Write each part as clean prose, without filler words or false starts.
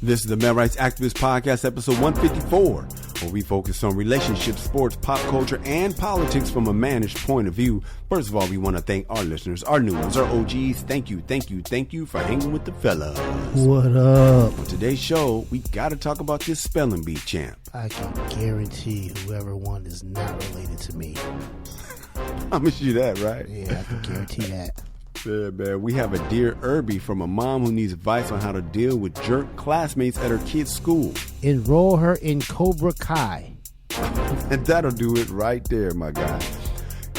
This is the Male Rights Activist Podcast, episode 154, where we focus on relationships, sports, pop culture, and politics from a managed point of view. First of all, we want to thank our listeners, our new ones, our OGs. Thank you for hanging with the fellas. What up? On today's show, we got to talk about this spelling bee champ. I can guarantee whoever won is not related to me. Promise you that, right? Yeah, I can guarantee that. Yeah, man. We have a Dear Irby from a mom who needs advice on how to deal with jerk classmates at her kid's school. Enroll her in Cobra Kai. And that'll do it right there, my guy.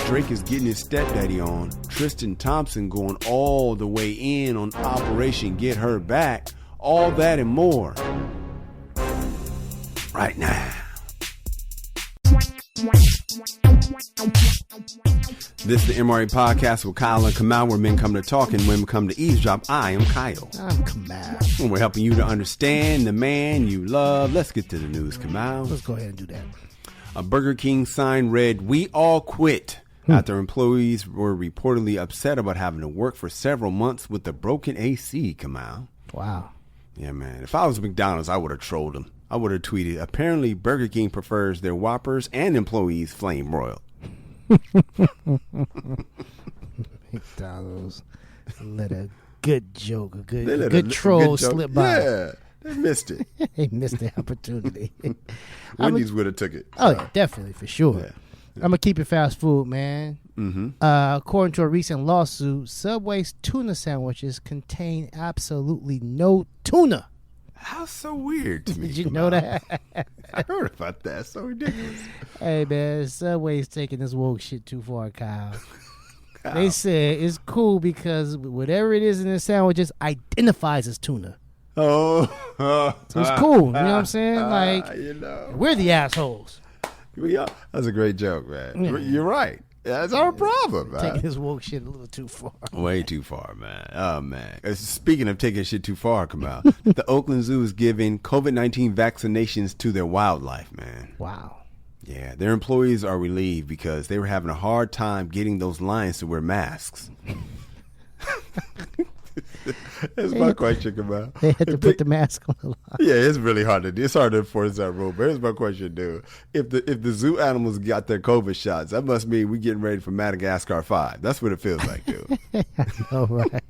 Drake is getting his stepdaddy on. Tristan Thompson going all the way in on Operation Get Her Back. All that and more. Right now. This is the MRA Podcast with Kyle and Kamal, where men come to talk and women come to eavesdrop. I am Kyle. I'm Kamal. And we're helping you to understand the man you love. Let's get to the news, Kamal. Let's go ahead and do that. A Burger King sign read, "We all quit," after employees were reportedly upset about having to work for several months with the broken AC, Kamal. Wow. Yeah, man. If I was McDonald's, I would have trolled them. I would have tweeted, apparently Burger King prefers their Whoppers and employees flame broiled. McDonald's let a good joke, a good troll slip by. Yeah, they missed it. They missed the opportunity. Wendy's would have took it. Oh, yeah, definitely, for sure. Yeah. I'm going to keep it fast food, man. Mm-hmm. According to a recent lawsuit, Subway's tuna sandwiches contain absolutely no tuna. How so weird to me. Did you know that? I heard about that. It's so ridiculous. Hey, man, Subway's taking this woke shit too far, Kyle. They said it's cool because whatever it is in the sandwiches identifies as tuna. Oh. So it's cool. You know what I'm saying? Like, we're the assholes. That's a great joke, man. Yeah. You're right. That's our problem, man. Taking this woke shit a little too far. Way too far, man. Oh, man. Speaking of taking shit too far, Kamal, the Oakland Zoo is giving COVID-19 vaccinations to their wildlife, man. Wow. Yeah, their employees are relieved because they were having a hard time getting those lions to wear masks. That's my question, Kamal. They had to put the mask on the line. Yeah, it's really hard to do. It's hard to enforce that rule. But here's my question, dude. If the zoo animals got their COVID shots, that must mean we getting ready for Madagascar 5. That's what it feels like, dude. I know, right?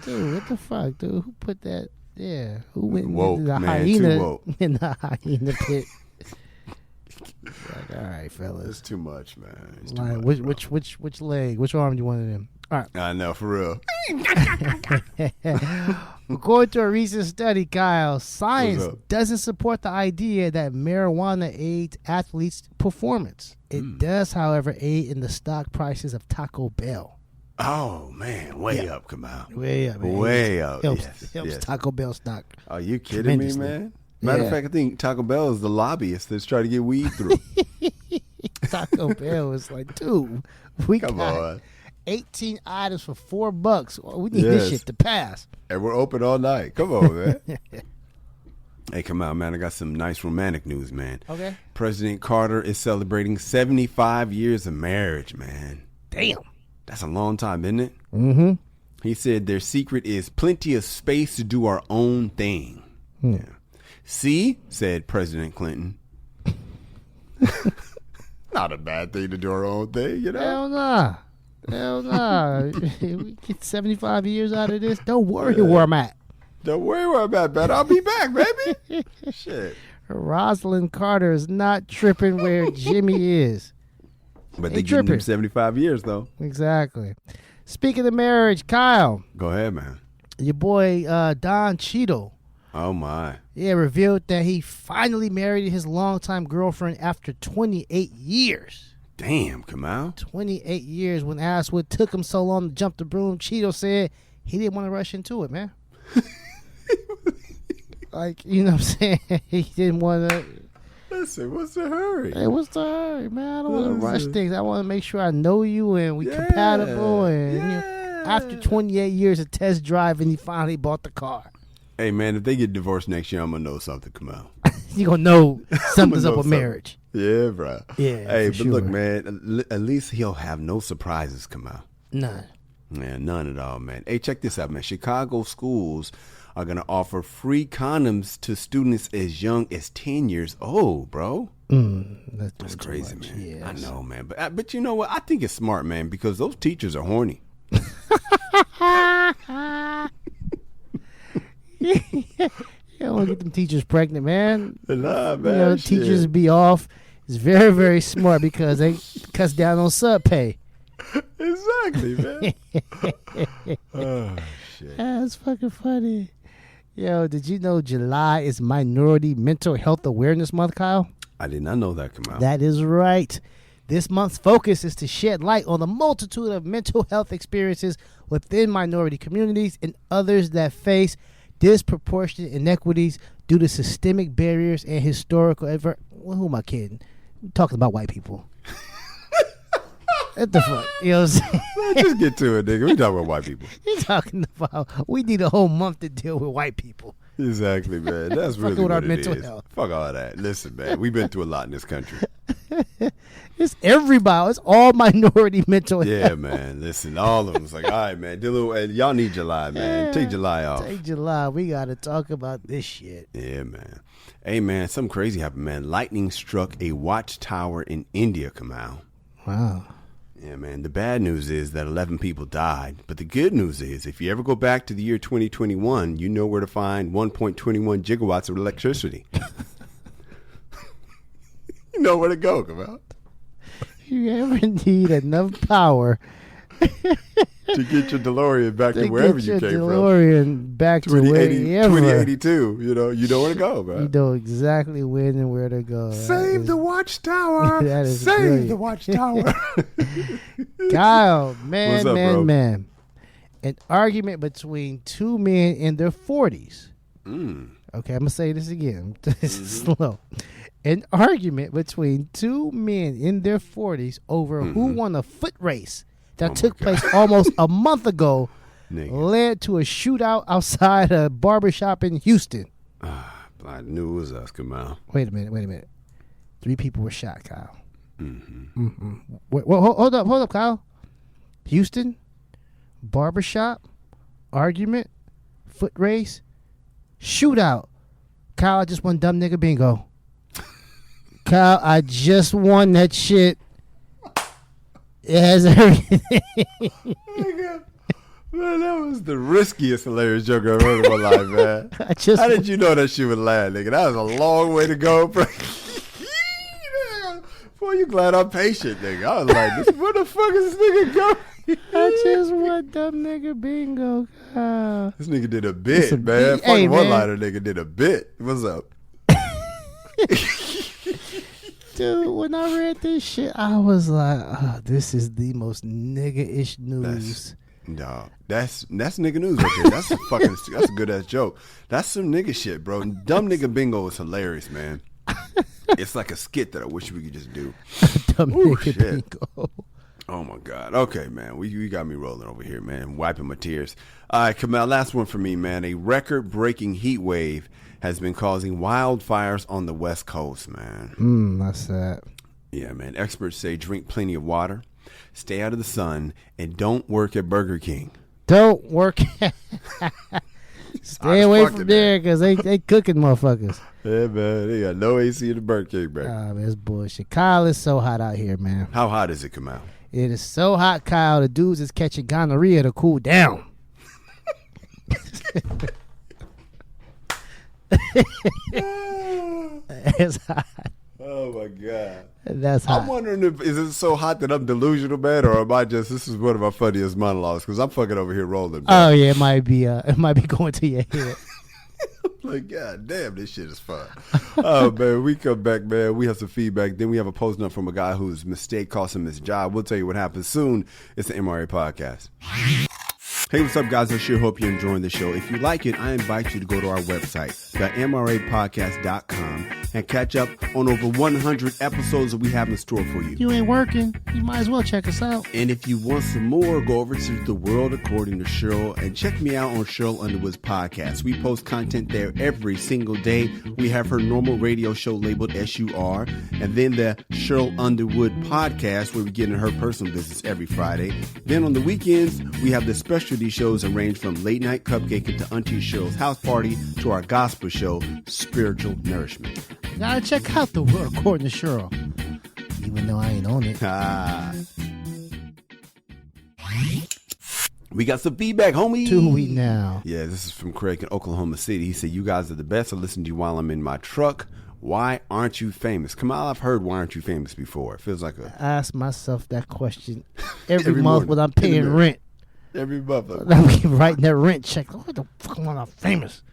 Dude, what the fuck, dude? Who put that? Yeah, who went woke, into the man, hyena too woke. in the hyena pit? Like, all right, fellas. It's too much, man. It's too Like, much, which leg? Which arm do you want it in? All right. I know, for real. According to a recent study, Kyle, science doesn't support the idea that marijuana aids athletes' performance. It does, however, aid in the stock prices of Taco Bell. Oh, man. Way up, Kamal. Way up, man. Way up. Helps Yes. Taco Bell stock. Are you kidding me, man? Matter of fact, I think Taco Bell is the lobbyist that's trying to get weed through. Taco Bell is like, dude, we Come got on. 18 items for $4. We need this shit to pass. And we're open all night. Come on, man. Hey, come on, man. I got some nice romantic news, man. Okay. President Carter is celebrating 75 years of marriage, man. Damn. That's a long time, isn't it? Mm-hmm. He said their secret is plenty of space to do our own thing. Yeah. See, said President Clinton. Not a bad thing to do our own thing, you know? Hell nah. We get 75 years out of this. Don't worry where I'm at. Don't worry where I'm at, man. I'll be back, baby. Shit. Rosalind Carter is not tripping where Jimmy is. But they giving him 75 years, though. Exactly. Speaking of marriage, Kyle. Go ahead, man. Your boy, Don Cheadle. Oh, my. Yeah, revealed that he finally married his longtime girlfriend after 28 years. Damn, Kamal. 28 years. When asked what took him so long to jump the broom, Cheadle said he didn't want to rush into it, man. Like, you know what I'm saying? He didn't want to. Listen, what's the hurry? Hey, what's the hurry, man? I don't want to rush things. I want to make sure I know you and we compatible. And you know, after 28 years of test driving, he finally bought the car. Hey, man, if they get divorced next year, I'm going to know something, Kamal. You're going to know something's up with marriage. Yeah, bro. Yeah, hey, but sure. look, man, at least he'll have no surprises, Kamal. None. Man, none at all, man. Hey, check this out, man. Chicago schools are going to offer free condoms to students as young as 10 years old, bro. That's crazy, much, man. yes. I know, man. But you know what? I think it's smart, man, because those teachers are horny. You don't want to get them teachers pregnant, man. Nah, man. Teachers be off. It's very, very smart because they cuts down on sub pay. Exactly, man. Oh, shit. That's fucking funny. Yo, did you know July is Minority Mental Health Awareness Month, Kyle? I did not know that come out. That is right. This month's focus is to shed light on the multitude of mental health experiences within minority communities and others that face disproportionate inequities due to systemic barriers and historical who am I kidding? I'm talking about white people. What the fuck? You know what I'm saying? Man, just get to it, nigga. We talking about white people. You're talking about we need a whole month to deal with white people. Exactly, man. That's really what our it mental is. health. Fuck all that. Listen, man. We've been through a lot in this country. It's everybody. It's all minority mental health. Yeah, man. Listen, all of them. It's like, all right, man. Y'all need July, man. Take July off. Take July. We got to talk about this shit. Yeah, man. Hey, man. Something crazy happened, man. Lightning struck a watchtower in India, Kamal. Wow. Yeah, man. The bad news is that 11 people died. But the good news is if you ever go back to the year 2021, you know where to find 1.21 gigawatts of electricity. You know where to go, Kamal. You ever need enough power to get your DeLorean back to wherever you came from. DeLorean back to wherever. 2082, you know where to go, man. You know exactly when and where to go. Save the watchtower. That is Save great. the watchtower. Kyle, man, What's up, man, bro? man. An argument between two men in their 40s. Okay, I'm going to say this again. This is slow. An argument between two men in their 40s over who won a foot race that took place almost a month ago led to a shootout outside a barbershop in Houston. I knew it was us, Kamal. Wait a minute. 3 people were shot, Kyle. Wait, hold up, Kyle. Houston, barbershop, argument, foot race, shootout. Kyle, I just won dumb nigga bingo. Kyle, I just won that shit. It has everything. Man, that was the riskiest hilarious joke I've heard in my life, man. How did you know that shit would land, nigga? That was a long way to go, bro. Boy, you glad I'm patient, nigga. I was like, where the fuck is this nigga going? I just won dumb nigga bingo, Kyle. This nigga did a bit, man. Fucking one-liner nigga did a bit. What's up? Dude, when I read this shit, I was like, oh, this is the most nigga-ish news. That's nigga news right there. That's a good ass joke. That's some nigga shit, bro. Dumb nigga bingo is hilarious, man. It's like a skit that I wish we could just do. Dumb nigga bingo. Oh my God. Okay, man. You got me rolling over here, man. Wiping my tears. All right, Kamal, last one for me, man. A record-breaking heat wave has been causing wildfires on the West Coast, man. That's sad. Yeah, man. Experts say drink plenty of water, stay out of the sun, and don't work at Burger King. Don't work. Stay away from there because they cooking motherfuckers. Yeah, man. They got no AC in the Burger King, bro. Man, it's bullshit. Kyle, it's so hot out here, man. How hot is it, Kamal? It is so hot, Kyle. The dudes is catching gonorrhea to cool down. It's hot. Oh my God. That's hot. I'm wondering is it so hot that I'm delusional, man, or am I just this is one of my funniest monologues because I'm fucking over here rolling, man. Oh yeah, it might be going to your head. Like, God damn, this shit is fun. Oh man, we come back, man. We have some feedback. Then we have a post note from a guy whose mistake cost him his job. We'll tell you what happens soon. It's the MRA podcast. Hey, what's up, guys? I sure hope you're enjoying the show. If you like it, I invite you to go to our website, themrapodcast.com. and catch up on over 100 episodes that we have in store for you. You ain't working, you might as well check us out. And if you want some more, go over to The World According to Cheryl and check me out on Cheryl Underwood's podcast. We post content there every single day. We have her normal radio show labeled SUR, and then the Cheryl Underwood podcast where we get in her personal business every Friday. Then on the weekends, we have the specialty shows that range from Late Night Cupcake to Auntie Cheryl's House Party to our gospel show, Spiritual Nourishment. You gotta check out The World According to Cheryl, even though I ain't on it. We got some feedback, homie. 2 weeks now. Yeah, this is from Craig in Oklahoma City. He said, you guys are the best. I listen to you while I'm in my truck. Why aren't you famous? Kamal, I've heard why aren't you famous before. It feels like I ask myself that question every month when I'm paying rent. Every month. I'm writing that rent check. What the fuck am I not famous?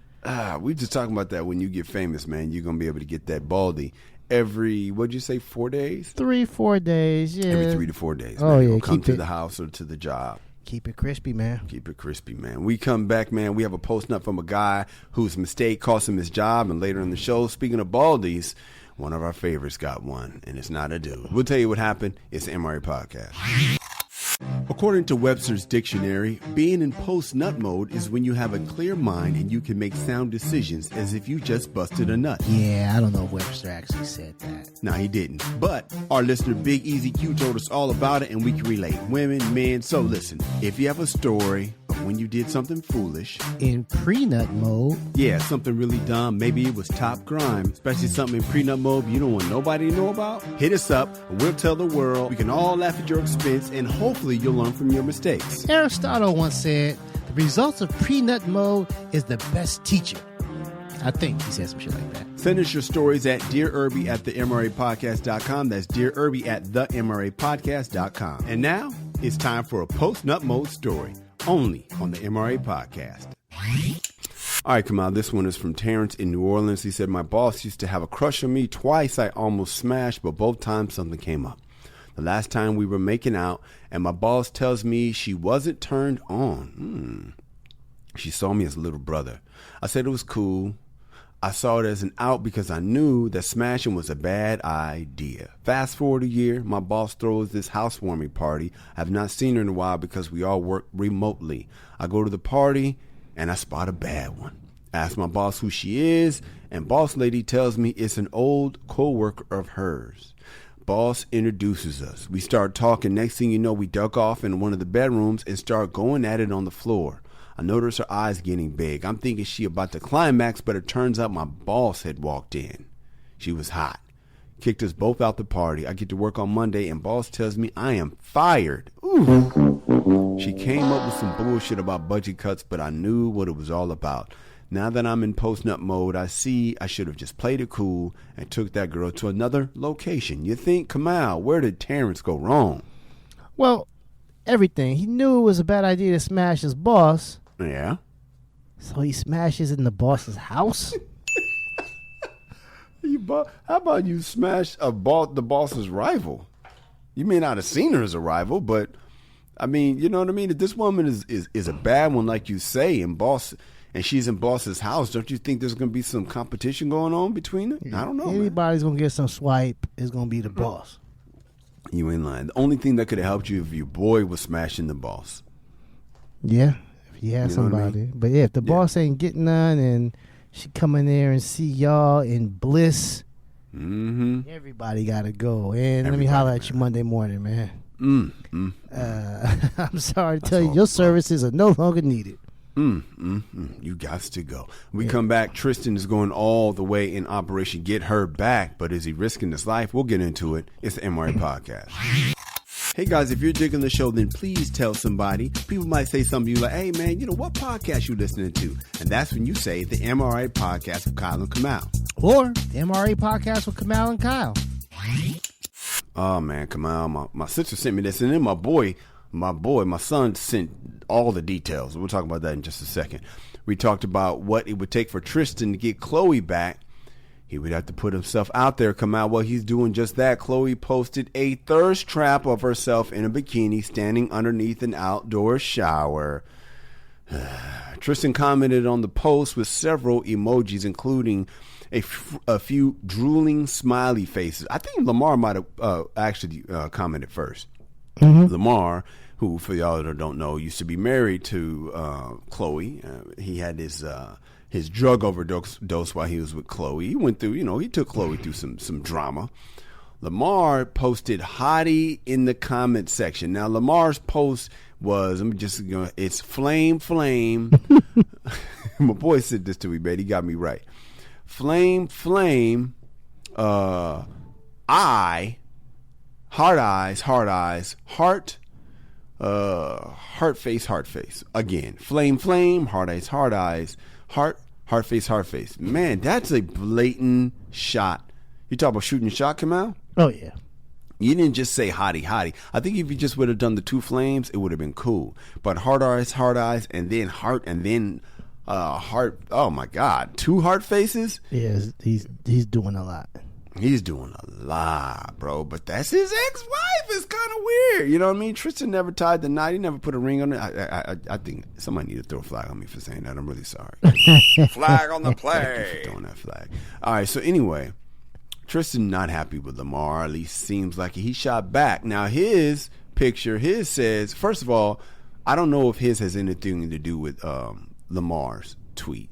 We just talking about that. When you get famous, man, you're going to be able to get that baldy every, what'd you say, 4 days? 3-4 days, yeah. Every 3 to 4 days. Oh, man. yeah. Come to the house or to the job. Keep it crispy, man. Keep it crispy, man. We come back, man. We have a post nut from a guy whose mistake cost him his job. And later in the show, speaking of baldies, one of our favorites got one, and it's not a dude. We'll tell you what happened. It's the MRA Podcast. According to Webster's dictionary, being in post-nut mode is when you have a clear mind and you can make sound decisions as if you just busted a nut. Yeah, I don't know if Webster actually said that. No, he didn't. But our listener Big Easy Q told us all about it, and we can relate. Women, men. So listen, if you have a story of when you did something foolish. In pre-nut mode. Yeah, something really dumb. Maybe it was top crime. Especially something in pre-nut mode you don't want nobody to know about. Hit us up, and we'll tell the world. We can all laugh at your expense, and hopefully you'll learn from your mistakes. Aristotle once said, the results of pre-nut mode is the best teacher. I think he said some shit like that. Send us your stories at dearirby@themrapodcast.com. That's dearirby@themrapodcast.com. And now it's time for a post-nut mode story, only on the MRA Podcast. All right, come on. This one is from Terrence in New Orleans. He said, my boss used to have a crush on me. Twice I almost smashed, but both times something came up. The last time we were making out, and my boss tells me she wasn't turned on. She saw me as a little brother. I said it was cool. I saw it as an out because I knew that smashing was a bad idea. Fast forward a year, my boss throws this housewarming party. I have not seen her in a while because we all work remotely. I go to the party, and I spot a bad one. I ask my boss who she is, and boss lady tells me it's an old co-worker of hers. Boss introduces us. We start talking. Next thing you know, we duck off in one of the bedrooms and start going at it on the floor. I notice her eyes getting big. I'm thinking she about to climax, but it turns out my boss had walked in. She was hot. Kicked us both out the party. I get to work on Monday, and boss tells me I am fired. Ooh. She came up with some bullshit about budget cuts, but I knew what it was all about. Now that I'm in post-nut mode, I see I should have just played it cool and took that girl to another location. You think, Kamal, where did Terrence go wrong? Well, everything. He knew it was a bad idea to smash his boss. Yeah. So he smashes in the boss's house? How about you smash the boss's rival? You may not have seen her as a rival, but, I mean, you know what I mean? If this woman is a bad one, like you say, and she's in boss's house, don't you think there's going to be some competition going on between them? I don't know. Anybody's going to get some swipe is going to be the boss. You ain't lying. The only thing that could have helped you if your boy was smashing the boss. Yeah, if you had somebody. I mean? But yeah, if the boss ain't getting none and she come in there and see y'all in bliss, everybody got to go. And let me holler at you Monday morning, man. I'm sorry to tell you, your services are no longer needed. You got to go. We come back. Tristan is going all the way in Operation Get Her Back, but is he risking his life? We'll get into it. It's the MRA Podcast. Hey guys, if you're digging the show, then please tell somebody. People might say something to you like, hey man, you know what podcast you listening to? And that's when you say the MRA Podcast with Kyle and Kamal. Or the MRA Podcast with Kamal and Kyle. Oh man, Kamal, my sister sent me this, and then my son sent all the details. We'll talk about that in just a second. We talked about what it would take for Tristan to get Chloe back. He would have to put himself out there, come out. Well, he's doing just that. Chloe posted a thirst trap of herself in a bikini standing underneath an outdoor shower. Tristan commented on the post with several emojis, including a few drooling smiley faces. I think Lamar might have actually commented first. Lamar, who, for y'all that don't know, used to be married to Chloe. He had his drug overdose while he was with Chloe. He went through, he took Chloe through some drama. Lamar posted hottie in the comment section. Now, Lamar's post was, it's flame. My boy said this to me, man. He got me right. Flame, eye, heart eyes, heart face. Again, flame, heart eyes, heart face. Man, that's a blatant shot. You talk about shooting your shot, Kamal? Oh, yeah. You didn't just say hottie. I think if you just would have done the two flames, it would have been cool. But heart eyes, and then heart, heart. Oh my God, two heart faces. Yeah, he's doing a lot. He's doing a lot, bro. But that's his ex-wife. It's kind of weird. You know what I mean? Tristan never tied the knot. He never put a ring on it. I think somebody need to throw a flag on me for saying that. I'm really sorry. Flag on the play. Thank you for throwing that flag. All right. So anyway, Tristan not happy with Lamar. At least seems like he shot back. Now his picture, says, first of all, I don't know if his has anything to do with Lamar's tweet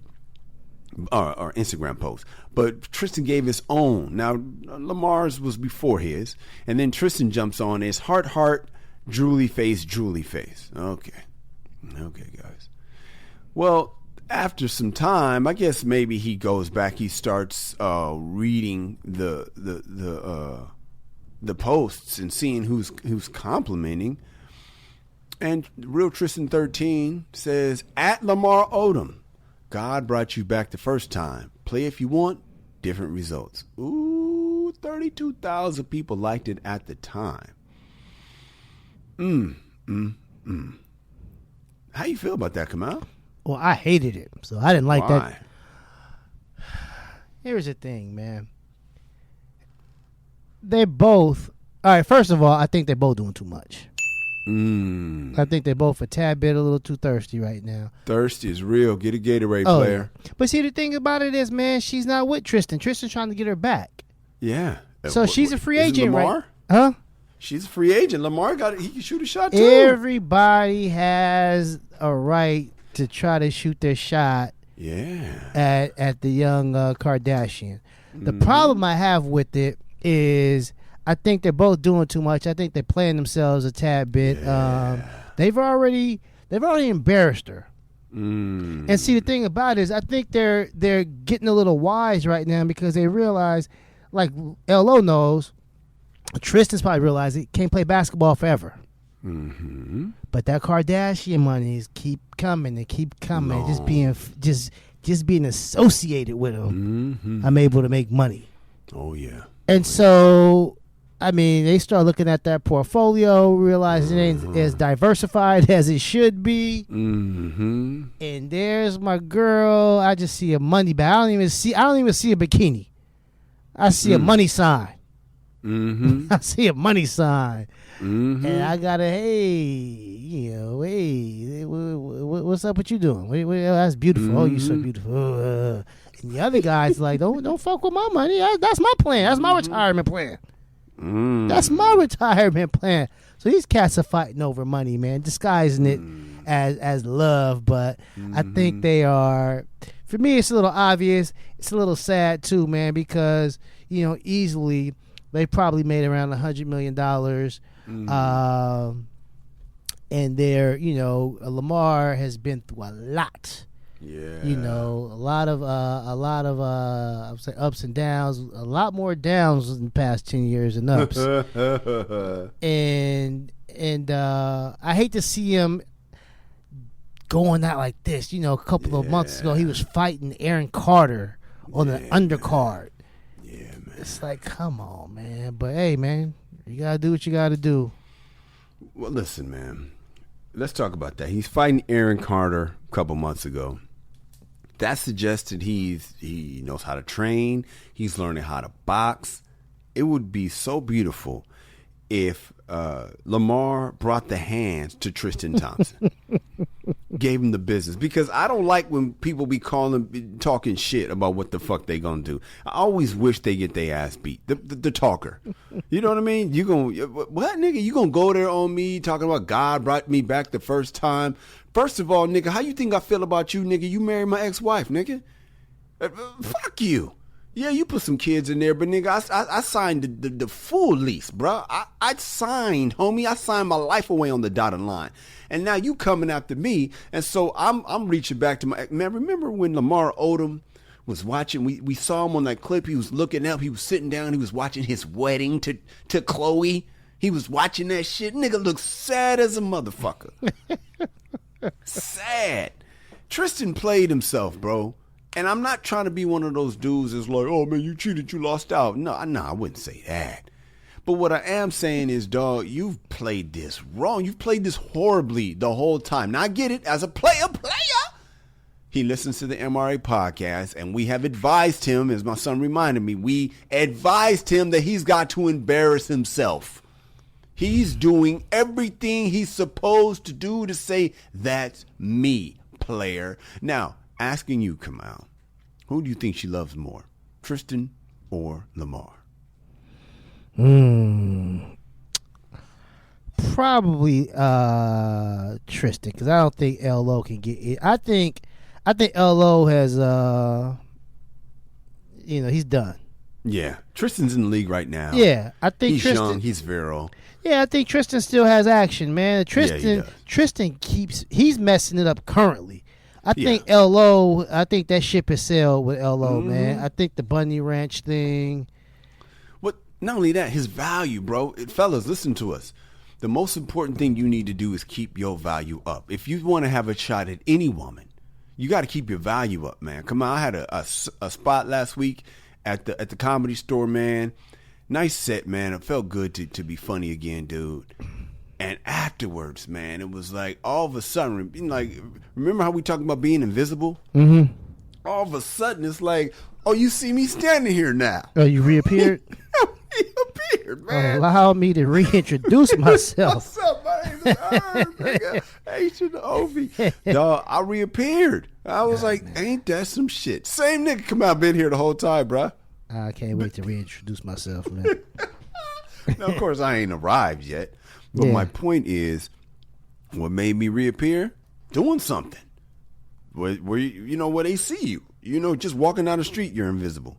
or Instagram post, but Tristan gave his own. Now Lamar's was before his, and then Tristan jumps on his heart, drooly face. Okay, guys. Well, after some time, I guess maybe he goes back. He starts reading the posts and seeing who's complimenting. And Real Tristan 13 says, at Lamar Odom, God brought you back the first time. Play if you want, different results. Ooh, 32,000 people liked it at the time. How you feel about that, Kamal? Well, I hated it, so I didn't like that. Here's the thing, man. They both, all right, first of all, I think they're both doing too much. I think they're both a tad bit a little too thirsty right now. Thirsty is real. Get a Gatorade player. Yeah. But see, the thing about it is, man, she's not with Tristan. Tristan's trying to get her back. Yeah. So she's a free agent, Lamar? right? Huh? She's a free agent. Lamar he can shoot a shot too. Everybody has a right to try to shoot their shot. Yeah. At the young Kardashian. The problem I have with it is I think they're both doing too much. I think they're playing themselves a tad bit. Yeah. They've already embarrassed her. And see, the thing about it is I think they're getting a little wise right now because they realize, like LO knows, Tristan's probably realized he can't play basketball forever. But that Kardashian money is keep coming. No. Just being associated with them, I'm able to make money. Oh yeah. And so, I mean, they start looking at that portfolio, realizing it ain't as diversified as it should be. And there's my girl. I just see a money bag. I don't even see a bikini. I see a money sign. I see a money sign. And I gotta, what's up with you doing? That's beautiful. Oh, you're so beautiful. And the other guy's like, don't fuck with my money. That's my plan. That's my retirement plan. That's my retirement plan. So these cats are fighting over money, man, disguising it as love. But I think they are. For me, it's a little obvious. It's a little sad too, man, because easily they probably made around $100 million. And they're, Lamar has been through a lot. Yeah. A lot of I would say ups and downs, a lot more downs in the past 10 years than ups. and I hate to see him going out like this. A couple of months ago he was fighting Aaron Carter on the undercard. Yeah, man. It's like, come on, man. But hey, man, you gotta do what you gotta do. Well, listen, man. Let's talk about that. He's fighting Aaron Carter a couple months ago. That suggested he knows how to train. He's learning how to box. It would be so beautiful if Lamar brought the hands to Tristan Thompson. gave him the business because I don't like when people be talking shit about what the fuck they gonna do. I always wish they get their ass beat. The talker. You know what I mean? You gonna, what, nigga? You gonna go there on me talking about God brought me back the first time? First of all, nigga, how you think I feel about you, nigga? You married my ex-wife, nigga. Fuck you. Yeah, you put some kids in there, but nigga, I signed the full lease, bro. I signed, homie. I signed my life away on the dotted line, and now you coming after me, and so I'm reaching back to my man. Remember when Lamar Odom was watching? We saw him on that clip. He was looking up. He was sitting down. He was watching his wedding to Chloe. He was watching that shit. Nigga looked sad as a motherfucker. Sad. Tristan played himself, bro. And I'm not trying to be one of those dudes that's like, oh, man, you cheated, you lost out. No, I wouldn't say that. But what I am saying is, dog, you've played this wrong. You've played this horribly the whole time. Now, I get it. As a player, he listens to the MRA podcast, and we have advised him, as my son reminded me, we advised him that he's got to embarrass himself. He's doing everything he's supposed to do to say, that's me, player. Now, asking you, Kamal, who do you think she loves more, Tristan or Lamar? Probably Tristan, because I don't think LO can get it. I think LO has, he's done. Yeah, Tristan's in the league right now. Yeah, I think he's Tristan, young, he's virile. Yeah, I think Tristan still has action, man. Tristan he's messing it up currently. I think LO, I think that ship has sailed with LO, man. I think the Bunny Ranch thing. What? Not only that, his value, bro. Fellas, listen to us. The most important thing you need to do is keep your value up. If you want to have a shot at any woman, you got to keep your value up, man. Come on, I had a spot last week at the Comedy Store, man. Nice set, man. It felt good to be funny again, dude. And afterwards, man, it was like all of a sudden, like, remember how we talking about being invisible? Mm-hmm. All of a sudden, it's like, oh, you see me standing here now. Oh, you reappeared? Reappeared, man. Allow me to reintroduce myself. What's up? My name is Herb, nigga. H&OV. Dog, I reappeared. I was like, ain't that some shit? Same nigga come out, been here the whole time, bruh. I can't wait to reintroduce myself, man. Now, of course, I ain't arrived yet. But my point is, what made me reappear? Doing something. Where where they see you. Just walking down the street, you're invisible.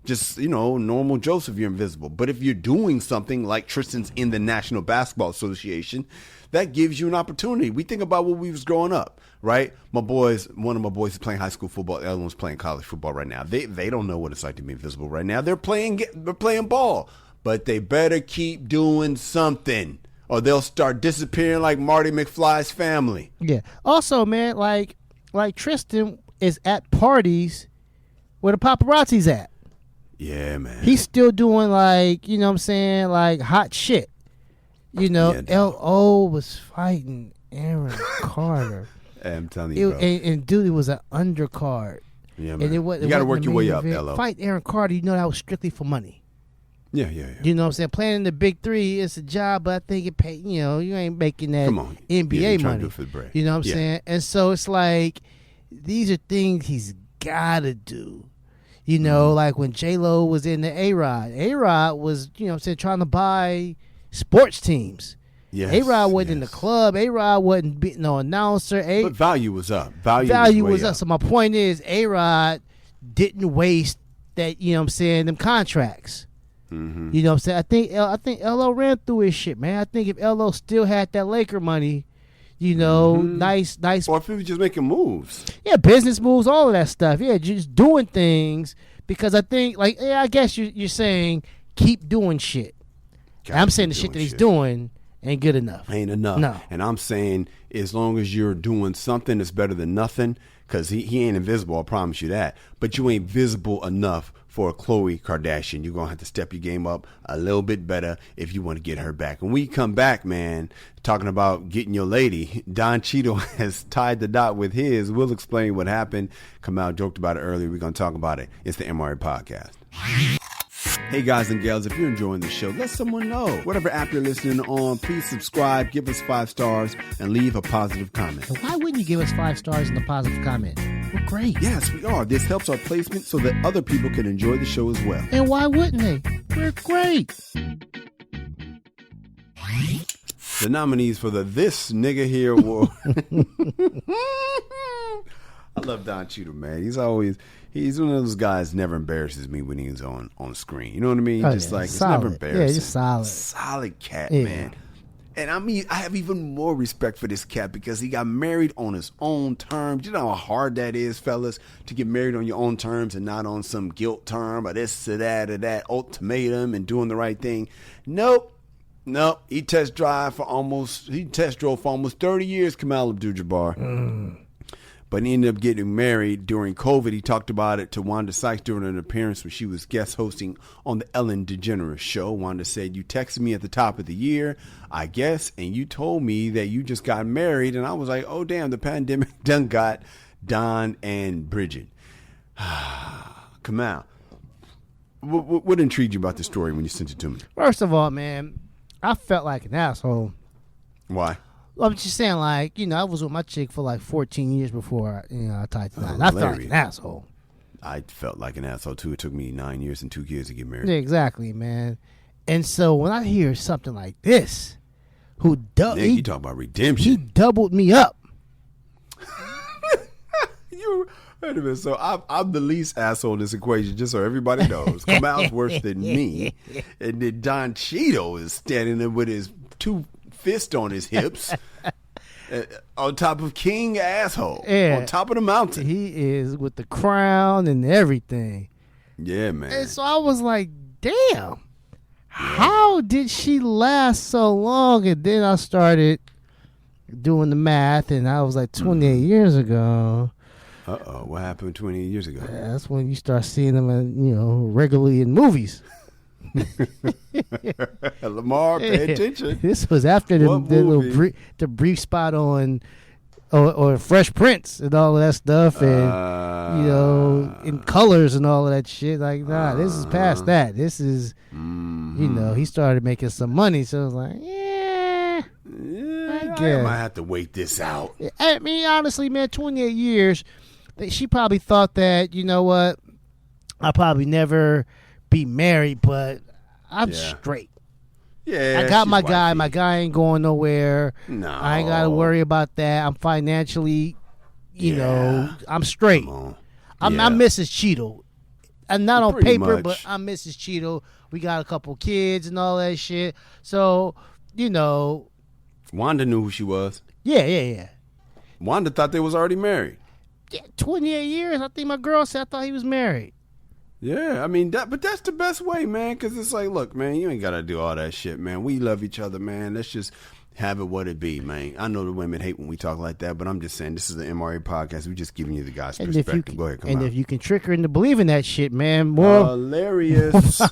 Just, normal Joseph, you're invisible. But if you're doing something like Tristan's in the National Basketball Association, that gives you an opportunity. We think about when we was growing up, right? One of my boys is playing high school football. The other one's playing college football right now. They don't know what it's like to be invisible right now. They're playing ball. But they better keep doing something, or they'll start disappearing like Marty McFly's family. Yeah. Also, man, like Tristan is at parties where the paparazzi's at. Yeah, man. He's still doing like hot shit. LO was fighting Aaron Carter. I'm telling you, bro. And dude, it was an undercard. Yeah, man. You got to work your way up, LO. Fight Aaron Carter, that was strictly for money. Yeah. You know what I'm saying? Playing in the Big Three, it's a job, but I think it pay. You ain't making that NBA money. To do for the bread. You know what I'm saying? And so it's like these are things he's got to do. Like when J-Lo was in the A-Rod was, trying to buy sports teams. Yes, A-Rod wasn't in the club. A-Rod wasn't no announcer. But value was up. Value was up. So my point is, A-Rod didn't waste that, them contracts. Mm-hmm. You know what I'm saying? I think LO ran through his shit, man. I think if LO still had that Laker money, nice. Or if he was just making moves. Yeah, business moves, all of that stuff. Yeah, just doing things. Because I think, I guess you're saying keep doing shit. I'm saying the shit that he's doing ain't good enough. Ain't enough. No. And I'm saying as long as you're doing something, it's better than nothing. Because he ain't invisible, I promise you that. But you ain't visible enough for a Khloe Kardashian. You're going to have to step your game up a little bit better if you want to get her back. When we come back, man, talking about getting your lady, Don Cheadle has tied the dot with his. We'll explain what happened. Come out, joked about it earlier. We're going to talk about it. It's the MRA Podcast. Hey guys and gals, if you're enjoying the show, let someone know. Whatever app you're listening on, please subscribe, give us 5 stars, and leave a positive comment. And why wouldn't you give us 5 stars and a positive comment? We're great. Yes, we are. This helps our placement so that other people can enjoy the show as well. And why wouldn't they? We're great. The nominees for the This Nigga Here Award. I love Don Cheadle, man. He's one of those guys never embarrasses me when he's on screen. You know what I mean? Just like, it's never embarrassing. Yeah, just solid. Solid cat, man. And I mean, I have even more respect for this cat because he got married on his own terms. You know how hard that is, fellas, to get married on your own terms and not on some guilt term or this or that ultimatum and doing the right thing. Nope. He test drove for almost 30 years, Kamal Abdul-Jabbar. But he ended up getting married during COVID. He talked about it to Wanda Sykes during an appearance when she was guest hosting on the Ellen DeGeneres show. Wanda said, "You texted me at the top of the year, I guess, and you told me that you just got married." And I was like, oh, damn, the pandemic done got Don and Bridget. Kamal, what intrigued you about the story when you sent it to me? First of all, man, I felt like an asshole. Why? I'm just saying, like, I was with my chick for like 14 years before, I tied the knot. I felt like an asshole. I felt like an asshole, too. It took me 9 years and 2 kids to get married. Yeah, exactly, man. And so when I hear something like this, you talk about redemption. He doubled me up. Wait a minute. So I'm the least asshole in this equation, just so everybody knows. Kamal's worse than me. And then Don Cheadle is standing there with his 2 fists on his hips on top of King Asshole. On top of the mountain. He is with the crown and everything. Yeah, man. And so I was like, damn. How did she last so long? And then I started doing the math, and I was like 28 years ago. Uh-oh, what happened 28 years ago? That's when you start seeing them, regularly in movies. Lamar, pay attention. This was after the brief spot on or Fresh Prince and all of that stuff, and in Colors and all of that shit. Like, nah, this is past that. This is, he started making some money, so I was like, I might have to wait this out. I mean, honestly, man, 28 years. She probably thought that, you know what, I'll probably never be married, but I'm straight. Yeah, I got my guy. My guy ain't going nowhere. No, I ain't got to worry about that. I'm financially, I'm straight. I'm Mrs. Cheadle. I'm not on paper, but I'm Mrs. Cheadle. We got a couple kids and all that shit. So, Wanda knew who she was. Yeah. Wanda thought they was already married. Yeah, 28 years. I think my girl said I thought he was married. Yeah, I mean, but that's the best way, man, because it's like, look, man, you ain't got to do all that shit, man. We love each other, man. Let's just have it what it be, man. I know the women hate when we talk like that, but I'm just saying, this is the MRA podcast. We're just giving you the guy's perspective. Go ahead, come on. And if you can trick her into believing that shit, man, more hilarious.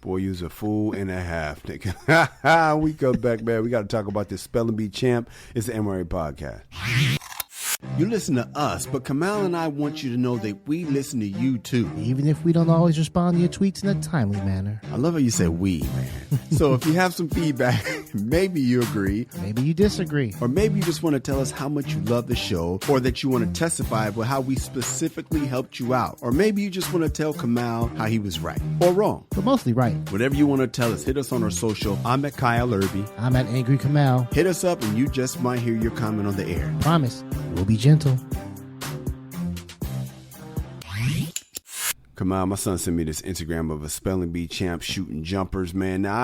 Boy, you's a fool and a half, nigga. We come back, man. We got to talk about this Spelling Bee champ. It's the MRA podcast. You listen to us, but Kamal and I want you to know that we listen to you too. Even if we don't always respond to your tweets in a timely manner. I love how you say we, man. So if you have some feedback, maybe you agree. Maybe you disagree. Or maybe you just want to tell us how much you love the show, or that you want to testify about how we specifically helped you out. Or maybe you just want to tell Kamal how he was right or wrong. But mostly right. Whatever you want to tell us, hit us on our social. I'm at Kyle Irby. I'm at Angry Kamal. Hit us up and you just might hear your comment on the air. Promise. We'll be gentle. Kamal, my son sent me this Instagram of a Spelling Bee champ shooting jumpers, man. Now,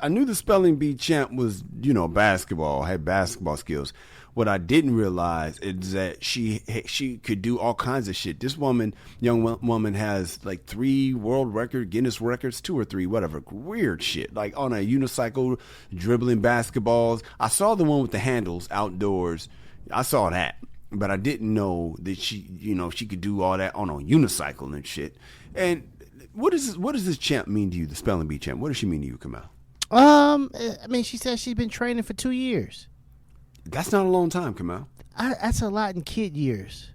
I knew the Spelling Bee champ was, basketball, had basketball skills. What I didn't realize is that she could do all kinds of shit. This young woman has like 3 world record, Guinness records, 2 or 3, whatever, weird shit. Like on a unicycle, dribbling basketballs. I saw the one with the handles outdoors. I saw that. But I didn't know that she could do all that on a unicycle and shit. And what does this champ mean to you, the Spelling Bee champ? What does she mean to you, Kamal? I mean, she said she's been training for 2 years. That's not a long time, Kamal. That's a lot in kid years.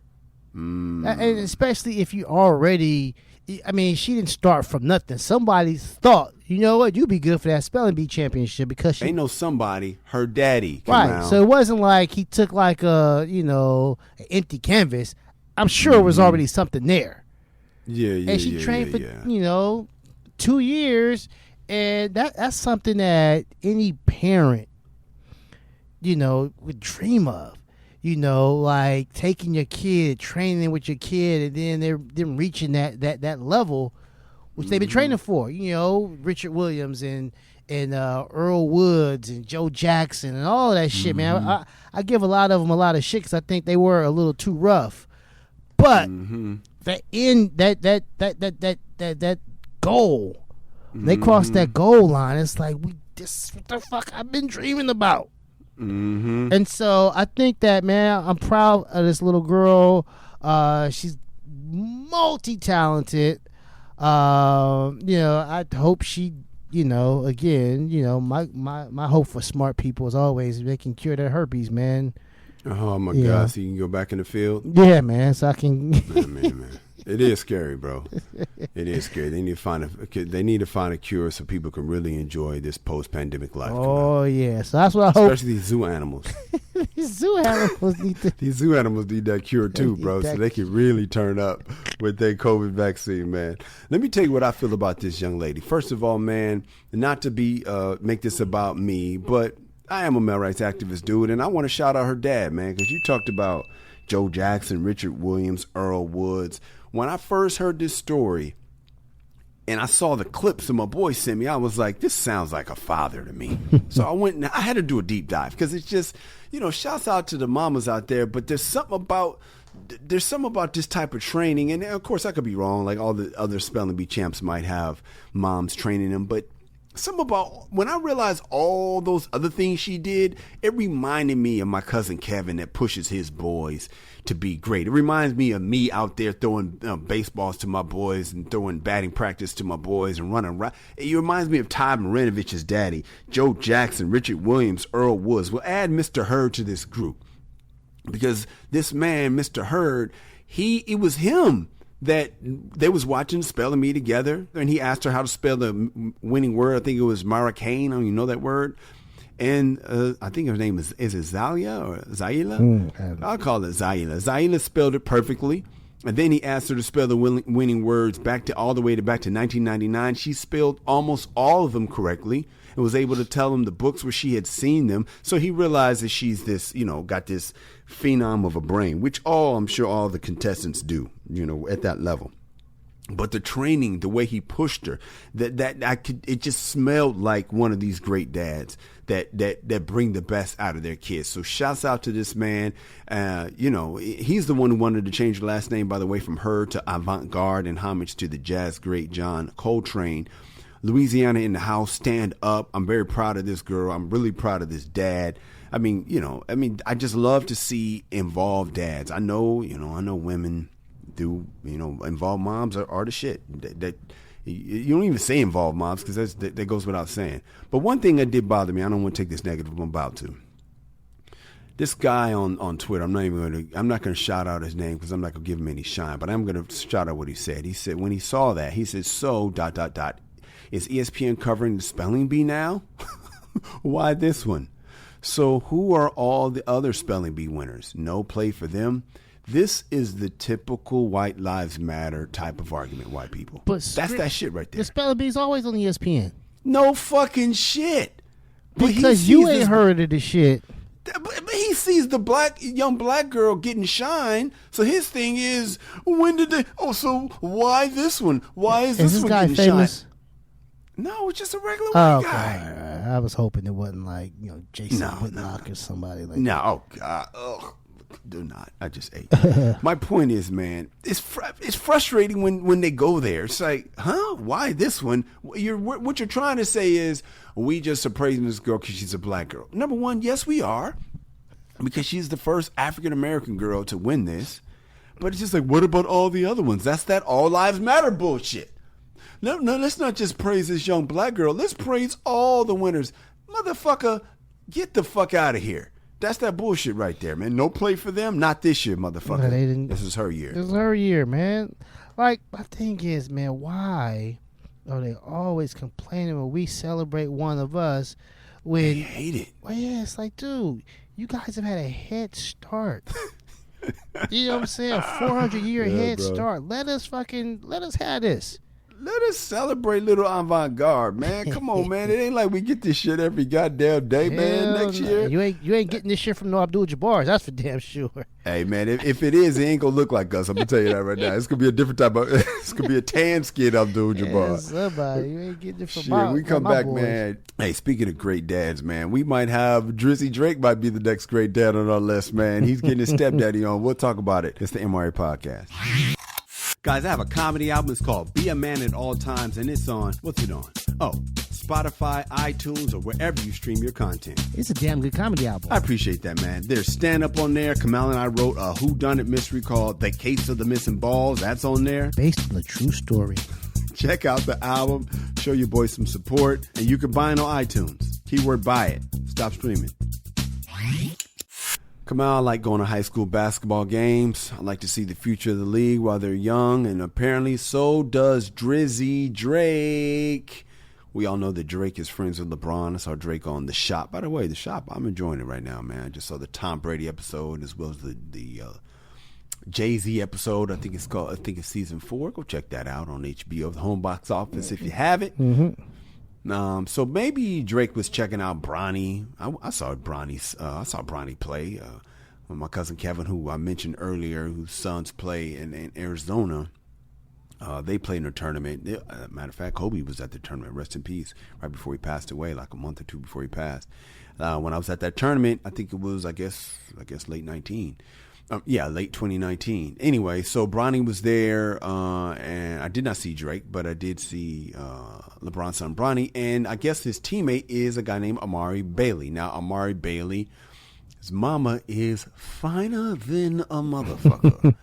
And especially if you already, I mean, she didn't start from nothing. Somebody thought, you know what, you'd be good for that spelling bee championship because she ain't no somebody, her daddy. Right. So it wasn't like he took like an empty canvas. I'm sure it was already something there. Yeah. And she trained for 2 years, and that's something that any parent, would dream of. Like taking your kid, training with your kid, and then them reaching that level, which they've been training for. Richard Williams and Earl Woods and Joe Jackson and all of that shit, man. I give a lot of them a lot of shit because I think they were a little too rough. But that goal, they crossed that goal line. It's like this is what the fuck I've been dreaming about. And so I think that, man, I'm proud of this little girl. She's multi-talented. I hope she, again, my hope for smart people is always they can cure their herpes, man. Oh my God! So you can go back in the field. Yeah, man. So I can. man. It is scary, bro. It is scary. They need to find a cure so people can really enjoy this post-pandemic life. Oh yeah, so that's what I hope. Especially these zoo animals. These zoo animals need that cure too, bro, so they can really turn up with their COVID vaccine, man. Let me tell you what I feel about this young lady. First of all, man, not to be make this about me, but I am a male rights activist, dude, and I want to shout out her dad, man, because you talked about Joe Jackson, Richard Williams, Earl Woods. When I first heard this story and I saw the clips that my boy sent me, I was like, this sounds like a father to me. So I went and I had to do a deep dive because it's just, shouts out to the mamas out there, but there's something about this type of training. And of course I could be wrong. Like all the other spelling bee champs might have moms training them, but something about when I realized all those other things she did, it reminded me of my cousin Kevin that pushes his boys to be great. It reminds me of me out there throwing baseballs to my boys and throwing batting practice to my boys and running around. It reminds me of Ty Marinovich's daddy, Joe Jackson, Richard Williams, Earl Woods. We'll add Mr. Hurd to this group because this man, Mr. Hurd, it was him that they was watching Spelling Bee together, and he asked her how to spell the winning word. I think it was Maracane. You know that word? And I think her name is it Zalia or Zaila? I'll call it Zaila. Zaila spelled it perfectly. And then he asked her to spell the winning words all the way back to 1999. She spelled almost all of them correctly and was able to tell him the books where she had seen them. So he realized that she's this, got this phenom of a brain, which I'm sure all the contestants do, at that level. But the training, the way he pushed her, it just smelled like one of these great dads that bring the best out of their kids. So shouts out to this man. He's the one who wanted to change the last name, by the way, from Hurd to Avant-Garde, in homage to the jazz great John Coltrane. Louisiana in the house, stand up. I'm very proud of this girl. I'm really proud of this dad. I I just love to see involved dads. I know women do, involved moms are the shit. That you don't even say involved moms because that goes without saying. But one thing that did bother me, I don't want to take this negative, I'm about to. This guy on Twitter, I'm not going to shout out his name because I'm not going to give him any shine, but I'm going to shout out what he said. He said when he saw that, he said, so ... Is ESPN covering the spelling bee now? Why this one? So who are all the other spelling bee winners? No play for them? This is the typical white lives matter type of argument, white people. But that's that shit right there. The spelling bee is always on ESPN. No fucking shit. Because you ain't heard of the shit. But he sees the young black girl getting shine. So his thing is, when did they? Oh, so why this one? Why is this one guy getting famous? shine? No, it's just a regular white guy. I was hoping it wasn't like Jason Whitlock or somebody like that. No, oh God, do not. I just ate. My point is, man, it's frustrating when they go there. It's like, huh? Why this one? What you're trying to say is we just are praising this girl because she's a black girl. Number one, yes, we are, because she's the first African American girl to win this. But it's just like, what about all the other ones? That's that all lives matter bullshit. No, let's not just praise this young black girl. Let's praise all the winners. Motherfucker, get the fuck out of here. That's that bullshit right there, man. No play for them. Not this year, motherfucker. No, they didn't. This is her year. This is her year, man. Like, my thing is, man, why are they always complaining when we celebrate one of us? When They hate it. Well, yeah, it's like, dude, you guys have had a head start. You know what I'm saying? 400-year head start. Let us have this. Let us celebrate little avant-garde, man. Come on, man. It ain't like we get this shit every goddamn day, man. Next year. You ain't getting this shit from no Abdul-Jabbar. That's for damn sure. Hey, man, if it is, it ain't going to look like us. I'm going to tell you that right now. It's going to be a different type of, it's going to be a tan skin Abdul-Jabbar. Yeah, somebody. You ain't getting it from Shit, my we come back, boys. man. Hey, speaking of great dads, man, we might have Drizzy Drake might be the next great dad on our list, man. He's getting his stepdaddy on. We'll talk about it. It's the MRA Podcast. Guys, I have a comedy album. It's called Be a Man at All Times, and it's on, what's it on? Oh, Spotify, iTunes, or wherever you stream your content. It's a damn good comedy album. I appreciate that, man. There's stand-up on there. Kamal and I wrote a whodunit mystery called The Case of the Missing Balls. That's on there. Based on a true story. Check out the album. Show your boy some support. And you can buy it on iTunes. Keyword buy it. Stop streaming. Kamal, I like going to high school basketball games. I like to see the future of the league while they're young. And apparently so does Drizzy Drake. We all know that Drake is friends with LeBron. I saw Drake on The Shop. By the way, The Shop, I'm enjoying it right now, man. I just saw the Tom Brady episode as well as the Jay-Z episode. I think it's season 4. Go check that out on HBO, the home box office, if you have it. Mm-hmm. So maybe Drake was checking out Bronny. I saw Bronny play. With my cousin Kevin, who I mentioned earlier, whose sons play in Arizona. They played in a tournament. Matter of fact, Kobe was at the tournament. Rest in peace. Right before he passed away, like a month or two before he passed. When I was at that tournament, I think it was, I guess late 19. Late 2019. Anyway, so Bronny was there, and I did not see Drake, but I did see LeBron's son Bronny, and I guess his teammate is a guy named Amari Bailey. Now, Amari Bailey, his mama is finer than a motherfucker.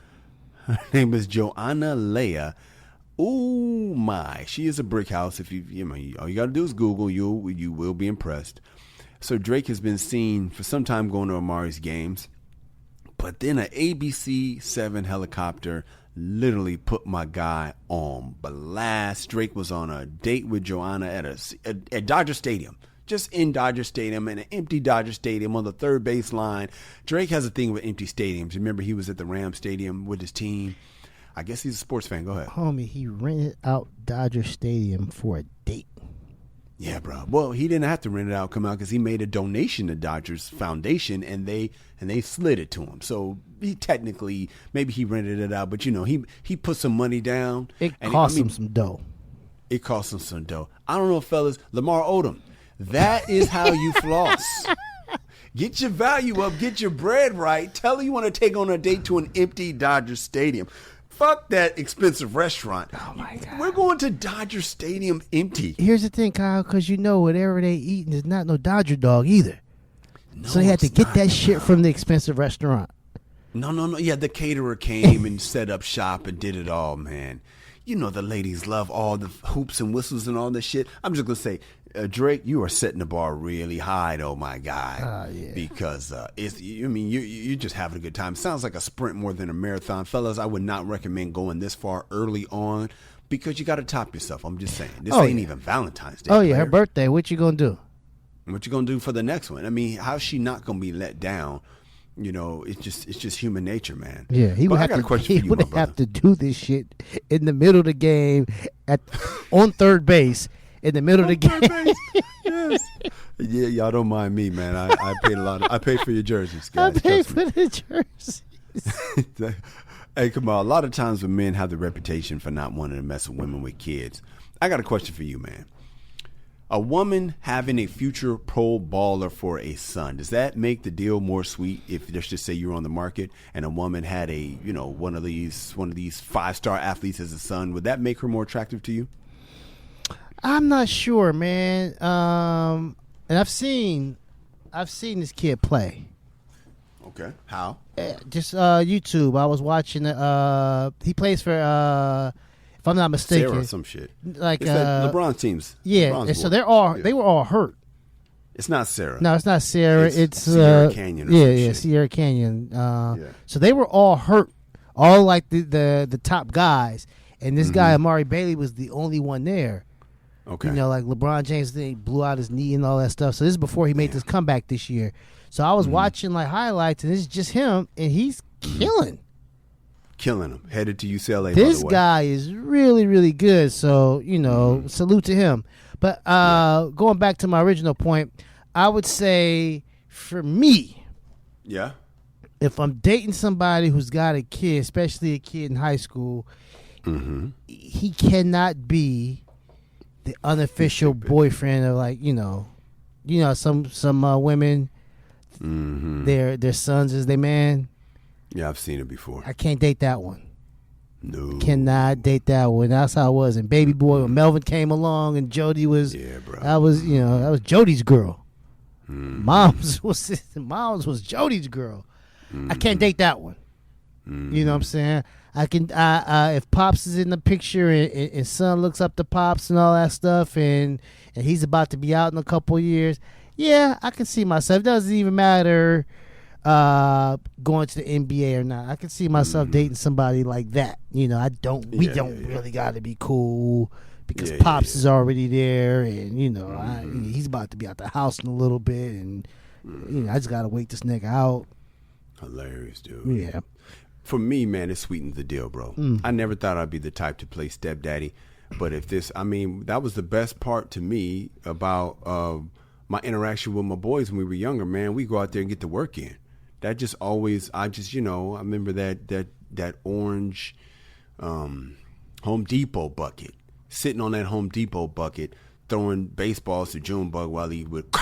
Her name is Joanna Leah. Oh my, she is a brick house. If all you got to do is Google, you will be impressed. So Drake has been seen for some time going to Amari's games. But then an ABC 7 helicopter literally put my guy on blast. Drake was on a date with Joanna at Dodger Stadium. Just in Dodger Stadium, in an empty Dodger Stadium on the third base line. Drake has a thing with empty stadiums. Remember, he was at the Rams Stadium with his team. I guess he's a sports fan. Go ahead. Homie, he rented out Dodger Stadium for a date. Yeah, bro. Well, he didn't have to rent it out, because he made a donation to Dodgers Foundation, and they slid it to him. So he technically, maybe he rented it out, but he put some money down. It cost him some dough. It cost him some dough. I don't know, fellas. Lamar Odom. That is how you floss. Get your value up. Get your bread right. Tell her you want to take on a date to an empty Dodger Stadium. Fuck that expensive restaurant. Oh, my God. We're going to Dodger Stadium empty. Here's the thing, Kyle, because whatever they eating is not no Dodger dog either. No, so they had to get that shit from the expensive restaurant. No. Yeah, the caterer came and set up shop and did it all, man. You know the ladies love all the hoops and whistles and all this shit. I'm just going to say, Drake, you are setting the bar really high, though, my guy. Yeah. Because you're just having a good time. Sounds like a sprint more than a marathon, fellas. I would not recommend going this far early on because you got to top yourself. I'm just saying, this ain't even Valentine's Day. Oh yeah, her birthday. What you gonna do? What you gonna do for the next one? I mean, how's she not gonna be let down? It's just human nature, man. Yeah, he would have to do this shit in the middle of the game on third base. In the middle of the game. Yes. Yeah, y'all don't mind me, man. I paid I paid for your jerseys, guys. I paid for the jerseys. Hey, come on. A lot of times when men have the reputation for not wanting to mess with women with kids. I got a question for you, man. A woman having a future pro baller for a son, does that make the deal more sweet if, let's just say, you're on the market and a woman had one of these 5-star athletes as a son? Would that make her more attractive to you? I'm not sure, man. And I've seen this kid play. Okay. How? Just YouTube. I was watching. He plays for, if I'm not mistaken, Sarah, some shit. Like it's LeBron teams. Yeah. LeBron's and so they were all hurt. It's not Sarah. No, it's not Sarah. It's Sierra Canyon. Yeah, Sierra Canyon. So they were all hurt, all like the top guys, and this guy Amari Bailey was the only one there. Okay. You know, like LeBron James, they blew out his knee and all that stuff. So this is before he made this comeback this year. So I was watching like highlights, and it's just him, and he's killing him. Headed to UCLA. This guy is really, really good. So salute to him. But going back to my original point, I would say for me, if I'm dating somebody who's got a kid, especially a kid in high school, he cannot be the unofficial boyfriend of some women. Their sons is their man. Yeah, I've seen it before. I can't date that one. No. Cannot date that one. That's how it was. And Baby Boy, when Melvin came along and Jody was, that was Jody's girl. Mom's was Jody's girl. I can't date that one. You know what I'm saying? I can. If Pops is in the picture and son looks up to Pops and all that stuff, and he's about to be out in a couple of years, yeah, I can see myself. It doesn't even matter going to the NBA or not. I can see myself dating somebody like that. We don't really got to be cool because Pops is already there, and he's about to be out the house in a little bit, and I just got to wait this nigga out. Hilarious, dude. Yeah. For me, man, it sweetens the deal, bro. I never thought I'd be the type to play stepdaddy, but that was the best part to me about my interaction with my boys when we were younger, man. We go out there and get the work in. That just always, I remember that orange Home Depot bucket, sitting on that Home Depot bucket, throwing baseballs to Junebug while he would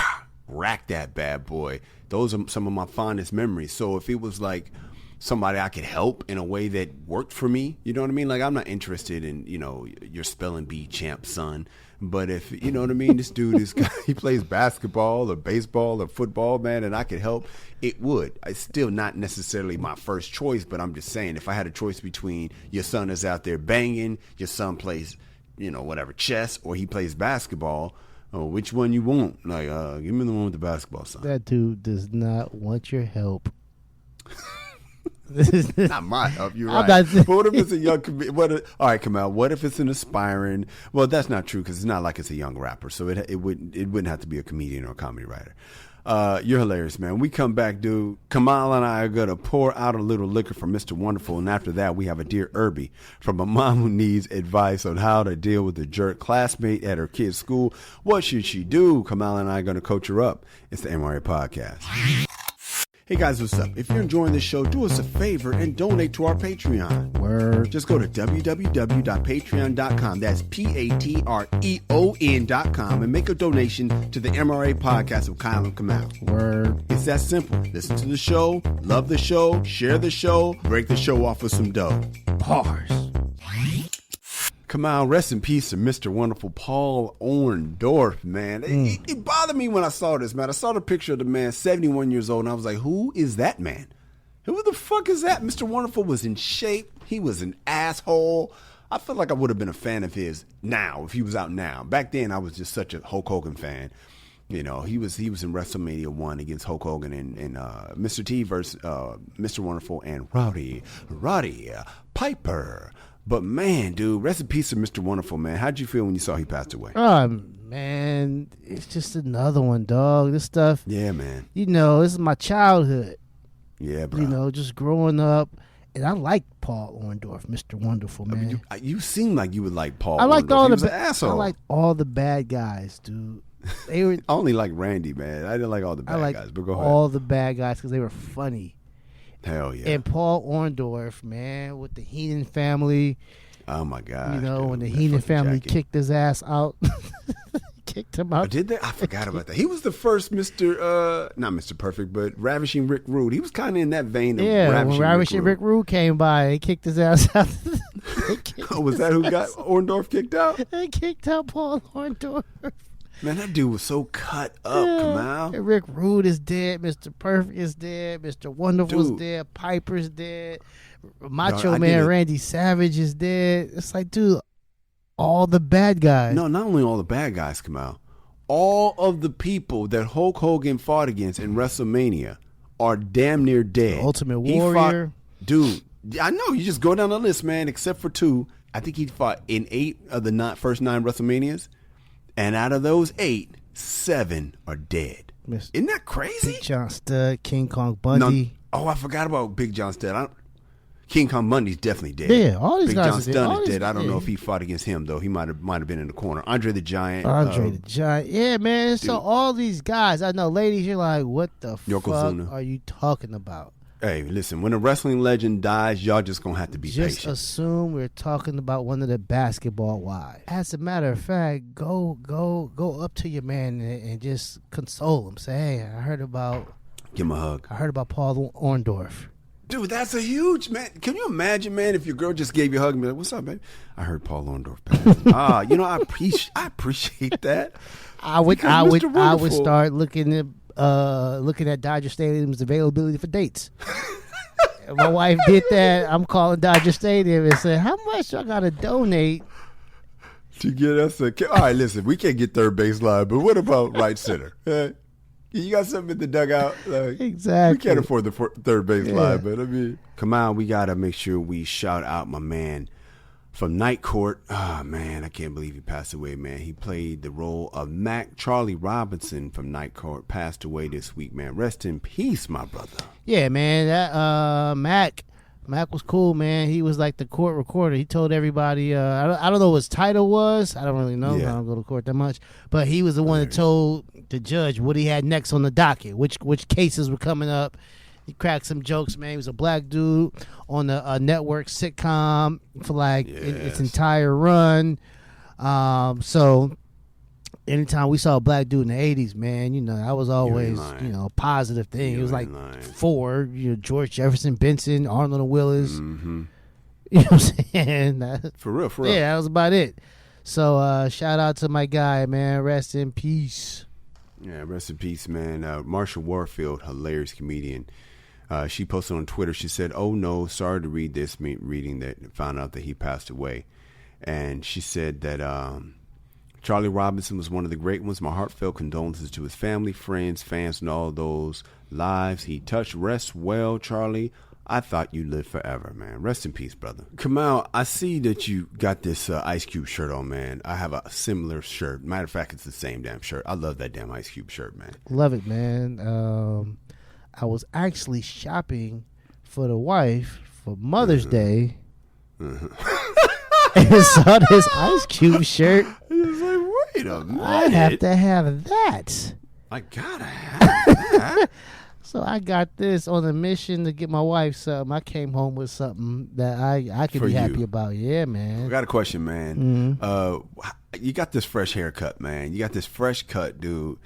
rack that bad boy. Those are some of my fondest memories. So if it was like somebody I could help in a way that worked for me, you know what I mean? Like, I'm not interested in, your spelling bee champ son. But if, you know what I mean, this dude he plays basketball or baseball or football, man, and I could help, it would. It's still not necessarily my first choice, but I'm just saying, if I had a choice between your son is out there banging, your son plays, chess, or he plays basketball, which one you want? Like, give me the one with the basketball, son. That dude does not want your help. Not my help, you're right. But what if it's a young all right, Kamal, what if it's an aspiring, well, that's not true because it's not like it's a young rapper, so it wouldn't have to be a comedian or a comedy writer. You're hilarious, man. When we come back, dude, Kamal and I are going to pour out a little liquor for Mr. Wonderful, and after that we have a Dear Irby from a mom who needs advice on how to deal with a jerk classmate at her kid's school. What should she do? Kamal and I are going to coach her up. It's the MRA Podcast. Hey guys, what's up? If you're enjoying this show, do us a favor and donate to our Patreon. Word. Just go to www.patreon.com. That's Patreon.com and make a donation to the MRA Podcast of Kyle and Kamal. Word. It's that simple. Listen to the show, love the show, share the show, break the show off with some dough. Bars. Kamal, rest in peace to Mr. Wonderful Paul Orndorff, man. It bothered me when I saw this, man. I saw the picture of the man, 71 years old, and I was like, who is that man? Who the fuck is that? Mr. Wonderful was in shape. He was an asshole. I feel like I would have been a fan of his now, if he was out now. Back then, I was just such a Hulk Hogan fan. He was in WrestleMania 1 against Hulk Hogan and Mr. T versus Mr. Wonderful and Roddy Piper. But man, dude, rest in peace to Mr. Wonderful, man. How'd you feel when you saw he passed away? Man, it's just another one, dog. This stuff. Yeah, man. This is my childhood. Yeah, bro. Just growing up. And I like Paul Orndorff, Mr. Wonderful, man. I mean, you seem like you would like Paul. I liked all the asshole. I liked all the bad guys, dude. They were. I only like Randy, man. I didn't like all the bad guys. But go ahead. All the bad guys because they were funny. Hell yeah. And Paul Orndorff, man, with the Heenan family. Oh my God. When the Heenan family kicked his ass out. Kicked him out. Did they? I forgot about that. He was the first not Mr. Perfect, but Ravishing Rick Rude. He was kind of in that vein of when Ravishing Rick Rude came by, they kicked his ass out. Was that who got Orndorff kicked out? They kicked out Paul Orndorff. Man, that dude was so cut up, Kamal. Rick Rude is dead. Mr. Perfect is dead. Mr. Wonderful is dead. Piper's dead. Macho Man Randy Savage is dead. It's like, dude, all the bad guys. No, not only all the bad guys, Kamal. all of the people that Hulk Hogan fought against in WrestleMania are damn near dead. Ultimate Warrior. Dude, I know. You just go down the list, man, except for 2. I think he fought in 8 of the first 9 WrestleManias. And out of those 8, 7 are dead. Isn't that crazy? Big John Studd, King Kong Bundy. I forgot about Big John Studd. King Kong Bundy's definitely dead. Yeah, all these Big guys John Studd is dead. I don't know yeah. if he fought against him, though. He might have been in the corner. Andre the Giant. Yeah, man. Dude. So all these guys, I know, ladies, you're like, what the Yokozuna. fuck are you talking about? Hey, listen, when a wrestling legend dies, y'all just going to have to be patient. Just assume we're talking about one of the basketball wives. As a matter of fact, go up to your man and just console him. Say, hey, I heard about... Give him a hug. I heard about Paul Orndorff. Dude, that's a huge, man. Can you imagine, man, if your girl just gave you a hug and be like, what's up, baby? I heard Paul Orndorff passed. I appreciate that. I would start looking at Dodger Stadium's availability for dates. If my wife did that, I'm calling Dodger Stadium and saying, how much I got to donate to get us all right, listen, we can't get third base line, but what about right center? You got something in the dugout? Like, exactly. We can't afford the third base line, but I mean, come on, we got to make sure we shout out my man from Night Court. Oh, man, I can't believe he passed away, man. He played the role of Mac. Charlie Robinson from Night Court passed away this week, man. Rest in peace, my brother. Yeah, man. That Mac was cool, man. He was like the court recorder. He told everybody, I don't know what his title was. I don't really know. Yeah. I don't go to court that much. But he was the one that told the judge what he had next on the docket, which cases were coming up. He cracked some jokes, man. He was a black dude on the network sitcom for like its entire run. So anytime we saw a black dude in the 80s, man, that was always, a positive thing. It was like four, George Jefferson, Benson, Arnold Willis. Mm-hmm. You know what I'm saying? For real. Yeah, that was about it. So shout out to my guy, man. Rest in peace. Yeah, rest in peace, man. Marsha Warfield, hilarious comedian. She posted on Twitter, she said, "Oh no, sorry to read this, reading that found out that he passed away." And she said that Charlie Robinson was one of the great ones. My heartfelt condolences to his family, friends, fans, and all those lives he touched. Rest well, Charlie. I thought you lived forever, man. Rest in peace, brother. Kamal, I see that you got this Ice Cube shirt on, man. I have a similar shirt. Matter of fact, it's the same damn shirt. I love that damn Ice Cube shirt, man. Love it, man. I was actually shopping for the wife for Mother's Day and saw this Ice Cube shirt. It's like, wait a minute. I have to have that. I gotta have that. So I got this on a mission to get my wife something. I came home with something that I could be happy about. Yeah, man. I got a question, man. Mm-hmm. You got this fresh haircut, man. You got this fresh cut, dude.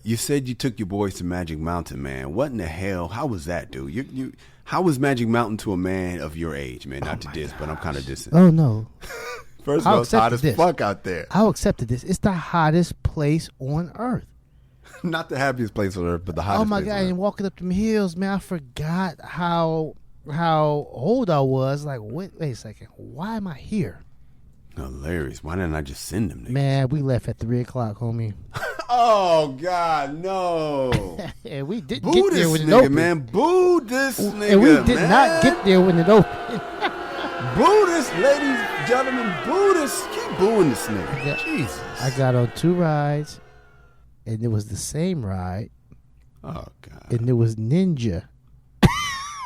You said you took your boys to Magic Mountain, man. What in the hell? How was that, dude? How was Magic Mountain to a man of your age, man? Not to diss, but I'm kind of dissing. Oh, no. First of all, it's hot as fuck out there. I'll accept this. It's the hottest place on earth. Not the happiest place on earth, but the hottest place on earth. Oh, my God. And walking up them hills, man, I forgot how old I was. Like, wait a second. Why am I here? Hilarious. Why didn't I just send them niggas? Man, we left at 3 o'clock, homie. Oh, God, no. And we didn't Boo get there this when it nigga, opened. man. Boo this nigga, and we did not get there when it opened. Boo this, ladies and gentlemen. Boo this. Keep booing this nigga. Jesus. I got on 2 rides, and it was the same ride. Oh, God. And it was Ninja.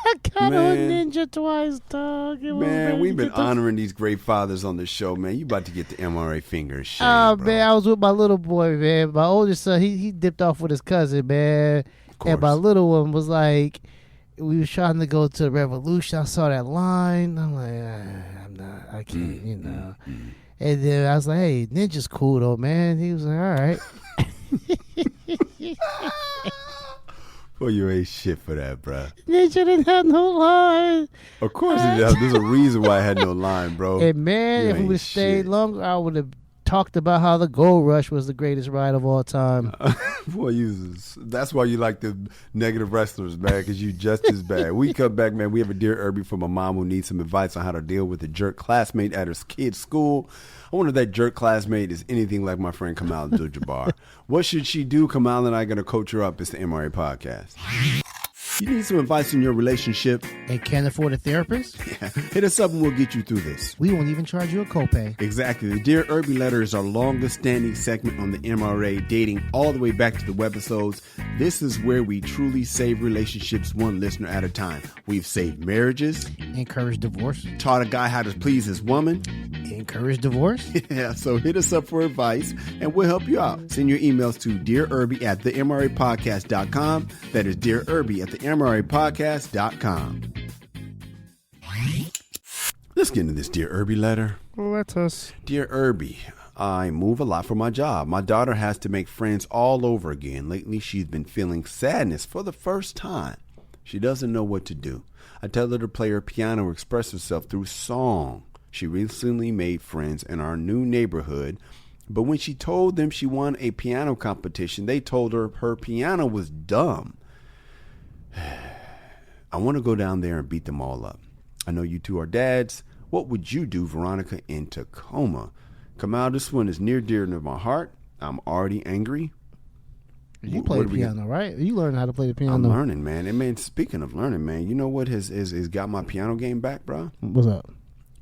I got on Ninja twice, dog. Man, we've been honoring these great fathers on the show, man. You about to get the MRA finger shame, Oh, bro. man, I was with my little boy, man. My oldest son, he dipped off with his cousin, man. And my little one was like, we was trying to go to the Revolution. I saw that line. I'm like, I can't, And then I was like, hey, Ninja's cool, though, man. He was like, all right. Well, you ain't shit for that, bro. Ninja didn't have no line. Of course he did. There's a reason why I had no line, bro. And, man, You if we ain't would have stayed shit. longer, I would have talked about how the Gold Rush was the greatest ride of all time. Boy, that's why you like the negative wrestlers, man, because you just as bad. We come back, man. We have a Dear Irby from a mom who needs some advice on how to deal with a jerk classmate at her kid's school. I wonder if that jerk classmate is anything like my friend Kamal Abdul-Jabbar. What should she do? Kamal and I are going to coach her up. It's the MRA Podcast. You need some advice in your relationship and can't afford a therapist? Yeah. Hit us up and we'll get you through this. We won't even charge you a copay. Exactly. The Dear Irby letter is our longest standing segment on the MRA, dating all the way back to the webisodes. This is where we truly save relationships one listener at a time. We've saved marriages. Encouraged divorce. Taught a guy how to please his woman. Encouraged divorce. Yeah, so hit us up for advice and we'll help you out. Send your emails to dearirby@themrapodcast.com. That is dearirby@themrapodcast.com. Let's get into this Dear Irby letter. Let us. Dear Irby, I move a lot for my job. My daughter has to make friends all over again. Lately, she's been feeling sadness for the first time. She doesn't know what to do. I tell her to play her piano or express herself through song. She recently made friends in our new neighborhood, but when she told them she won a piano competition, they told her her piano was dumb. I want to go down there and beat them all up. I know you two are dads. What would you do, Veronica in Tacoma? Kamal, this one is near dear to my heart. I'm already angry. You play the piano, right? You learn how to play the piano. I'm learning, man. And man, speaking of learning, man, you know what has got my piano game back, bro? What's up?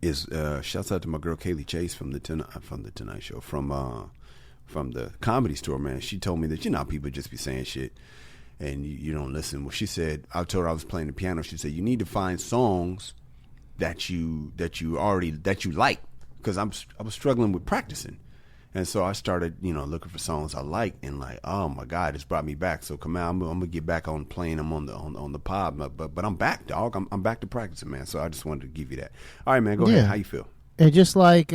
Is shouts out to my girl Kaylee Chase from the Tonight Show, from the Comedy Store, man. She told me that you know how people just be saying shit and you don't listen. Well, she said, I told her I was playing the piano. She said you need to find songs that you like, because I was struggling with practicing. And so I started, looking for songs I like, and like, oh my God, it's brought me back. So come on, I'm gonna get back on playing them on the pod, but I'm back, dog. I'm back to practicing, man. So I just wanted to give you that. All right, man, go ahead. How you feel? And just like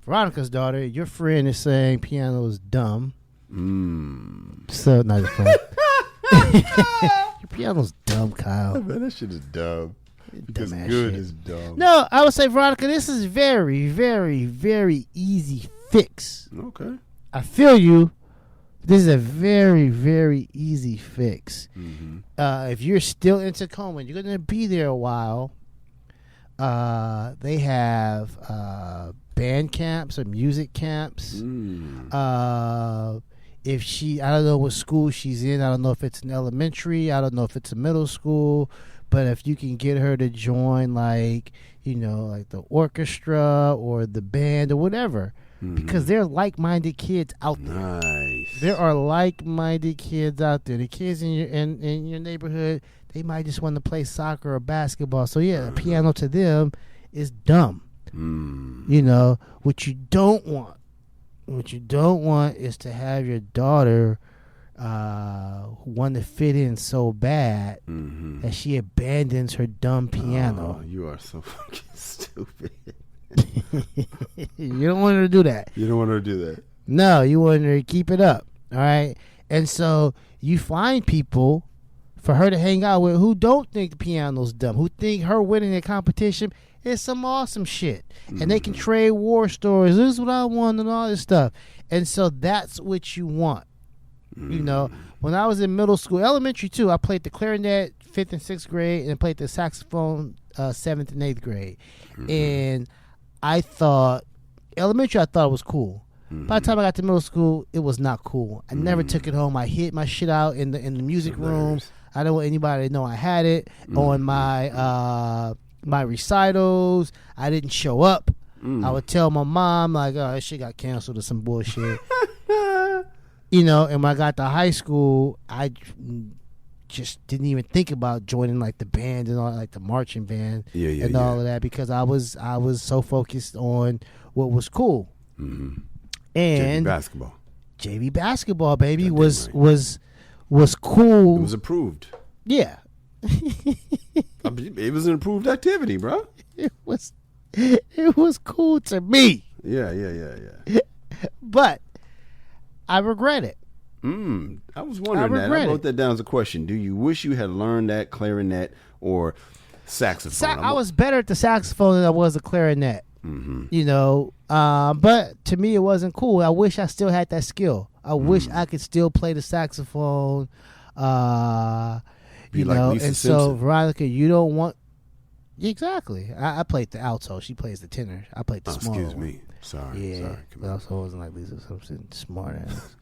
Veronica's daughter, your friend is saying piano is dumb. So not just fun. Your piano's dumb, Kyle. Man, that shit is dumb. Because good is dumb. No, I would say, Veronica, this is very, very, very easy fix. Okay. I feel you. This is a very, very easy fix. Mm-hmm. If you're still in Tacoma, you're going to be there a while. They have band camps or music camps. If I don't know what school she's in. I don't know if it's an elementary. I don't know if it's a middle school. But if you can get her to join, like the orchestra or the band or whatever, because they're like-minded kids out there. Nice. There are like-minded kids out there. The kids in your neighborhood, they might just want to play soccer or basketball. So yeah, piano to them is dumb. What you don't want is to have your daughter want to fit in so bad that she abandons her dumb piano. Oh, you are so fucking stupid. You don't want her to do that. You don't want her to do that. No, you want her to keep it up. All right. And so you find people for her to hang out with who don't think the piano's dumb, who think her winning a competition is some awesome shit. And they can trade war stories. This is what I want and all this stuff. And so that's what you want. When I was in middle school, elementary too, I played the clarinet 5th and 6th grade and played the saxophone 7th and 8th grade. And I thought, elementary I thought it was cool. By the time I got to middle school, it was not cool. I never took it home. I hid my shit out in the music room. I don't want anybody to know I had it. On my recitals, I didn't show up. I would tell my mom, like, oh, this shit got canceled or some bullshit. And when I got to high school, I just didn't even think about joining like the band and all, like the marching band all of that, because I was so focused on what was cool. And JV basketball, baby, was cool. It was approved. Yeah. It was an approved activity, bro. It was cool to me. Yeah. But I regret it. I was wondering that. I wrote that down as a question. Do you wish you had learned that clarinet or saxophone? I was better at the saxophone than I was the clarinet. You know, but to me it wasn't cool. I wish I still had that skill. I wish I could still play the saxophone. You like know, Lisa and Simpson. so Veronica, you don't want exactly. I played the alto. She plays the tenor. I played the small. Excuse one. me. Sorry. Yeah, Sorry. but also wasn't like Lisa Simpson, smart ass.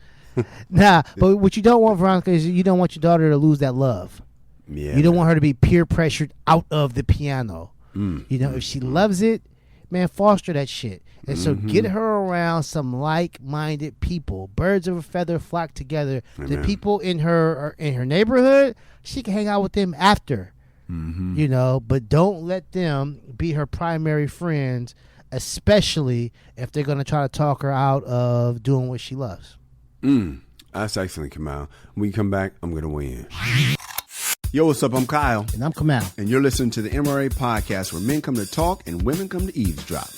Nah, but what you don't want, Veronica, is you don't want your daughter to lose that love. Yeah. You don't want her to be peer pressured out of the piano. You know, if she loves it, man, foster that shit. And so get her around some like-minded people. Birds of a feather flock together. The people in her neighborhood, she can hang out with them after. You know, but don't let them be her primary friends, especially if they're going to try to talk her out of doing what she loves. That's excellent, Kamal. When we come back, I'm going to weigh in. Yo, what's up? I'm Kyle. And I'm Kamal. And you're listening to the MRA podcast, where men come to talk and women come to eavesdrop.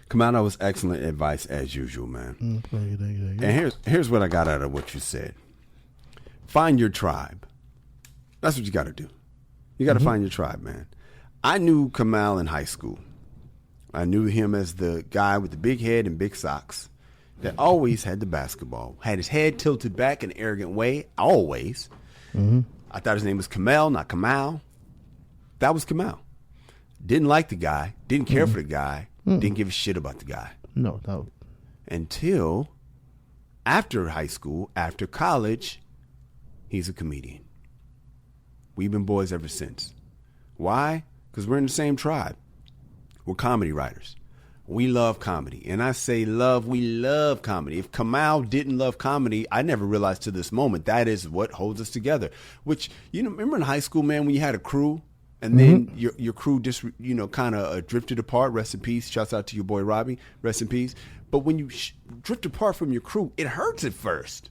Kamal, that was excellent advice as usual, man. Thank you. And here's what I got out of what you said. Find your tribe. That's what you got to do. You got to find your tribe, man. I knew Kamal in high school. I knew him as the guy with the big head and big socks that always had the basketball, had his head tilted back in an arrogant way, always. I thought his name was Kamal, not Kamal. That was Kamal. Didn't like the guy, didn't care for the guy, didn't give a shit about the guy. No. Until after high school, after college, he's a comedian. We've been boys ever since. Why? Because we're in the same tribe. We're comedy writers. We love comedy. And I say love, we love comedy. If Kamal didn't love comedy, I never realized to this moment that is what holds us together. Which, you know, remember in high school, man, when you had a crew and then your crew just, you know, kind of drifted apart. Rest in peace. Shouts out to your boy Robbie. Rest in peace. But when you drift apart from your crew, it hurts at first.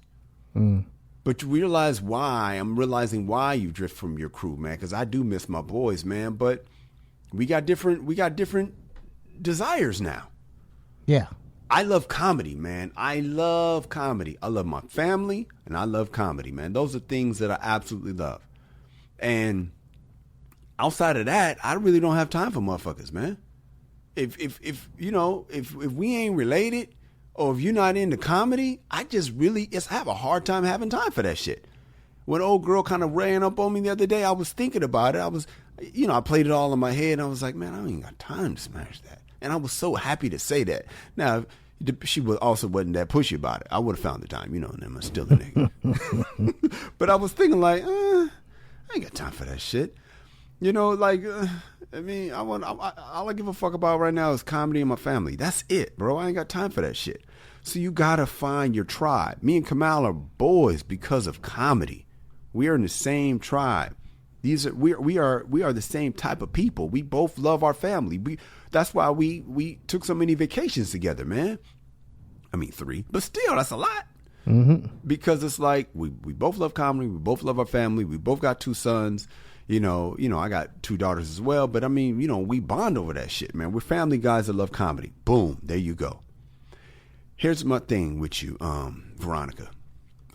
But you realize why. I'm realizing why you drift from your crew, man, because I do miss my boys, man. But we got different desires now. Yeah. I love comedy, man. I love comedy. I love my family and I love comedy, man. Those are things that I absolutely love. And outside of that, I really don't have time for motherfuckers, man. If we ain't related or if you're not into comedy, I have a hard time having time for that shit. When old girl kind of ran up on me the other day, I was thinking about it. I played it all in my head and I was like, man, I ain't got time to smash that. And I was so happy to say that. Now, she wasn't that pushy about it. I would have found the time, and I'm still a nigga. But I was thinking like, I ain't got time for that shit. All I give a fuck about right now is comedy and my family. That's it, bro. I ain't got time for that shit. So you gotta find your tribe. Me and Kamal are boys because of comedy. We are in the same tribe. We are the same type of people. We both love our family. That's why we took so many vacations together, man. I mean 3, but still that's a lot. Because it's like we both love comedy. We both love our family. We both got 2 sons. I got 2 daughters as well. But I mean, we bond over that shit, man. We're family guys that love comedy. Boom, there you go. Here's my thing with you, Veronica.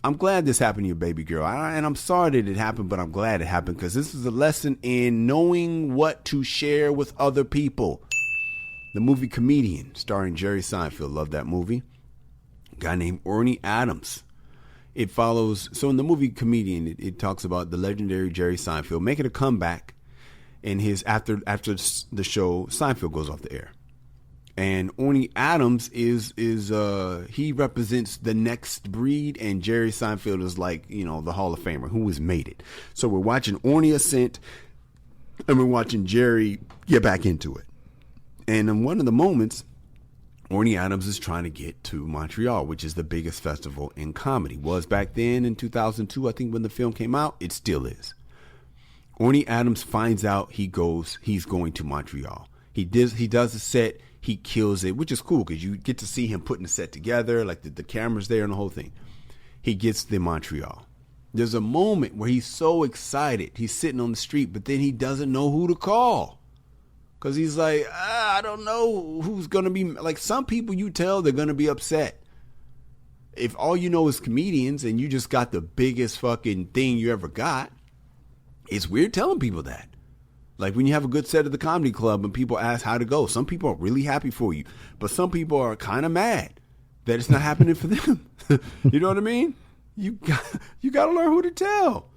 I'm glad this happened to your baby girl. And I'm sorry that it happened, but I'm glad it happened because this is a lesson in knowing what to share with other people. The movie Comedian, starring Jerry Seinfeld. Love that movie. A guy named Orny Adams. It follows, so in the movie Comedian, it talks about the legendary Jerry Seinfeld making a comeback in his, after the show, Seinfeld goes off the air. And Orny Adams he represents the next breed, and Jerry Seinfeld is like, the Hall of Famer who has made it. So we're watching Orny ascent, and we're watching Jerry get back into it. And in one of the moments, Orny Adams is trying to get to Montreal, which is the biggest festival in comedy. Was back then in 2002, I think, when the film came out. It still is. Orny Adams finds out he's going to Montreal. He does a set. He kills it, which is cool because you get to see him putting the set together, like the camera's there and the whole thing. He gets to Montreal. There's a moment where he's so excited. He's sitting on the street, but then he doesn't know who to call. Because he's like, I don't know who's going to be. Like, some people you tell they're going to be upset. If all you know is comedians and you just got the biggest fucking thing you ever got, it's weird telling people that. Like when you have a good set at the comedy club and people ask how to go, some people are really happy for you, but some people are kind of mad that it's not happening for them. You know what I mean? You got to learn who to tell.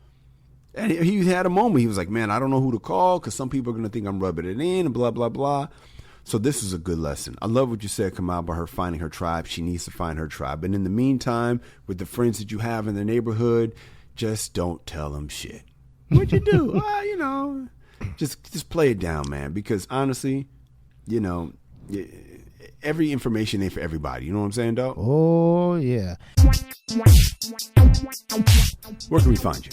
And he had a moment. He was like, man, I don't know who to call because some people are going to think I'm rubbing it in and blah, blah, blah. So this is a good lesson. I love what you said, Kamal, about her finding her tribe. She needs to find her tribe. And in the meantime, with the friends that you have in the neighborhood, just don't tell them shit. What'd you do? You know, just play it down, man. Because honestly, you know, every information ain't for everybody. You know what I'm saying, dog? Oh, yeah. Where can we find you?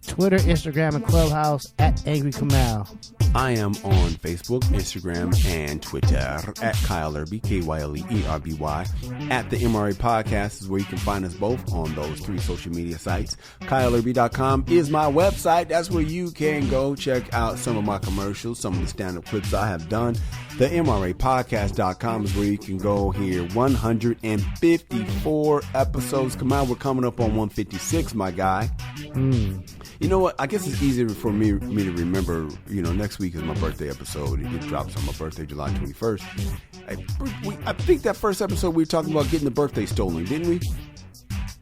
Twitter, Instagram, and Clubhouse at Angry Kamal. I am on Facebook, Instagram, and Twitter at Kyle Irby, KYLEERBY. At the MRA Podcast is where you can find us both on those 3 social media sites. KyleIrby.com is my website. That's where you can go check out some of my commercials, some of the stand-up clips I have done. The MRAPodcast.com is where you can go hear 154 episodes. Come out, we're coming up on 156, my guy. You know what? I guess it's easier for me to remember, you know, next week is my birthday episode. It drops on my birthday, July 21st. I think that first episode we were talking about getting the birthday stolen, didn't we?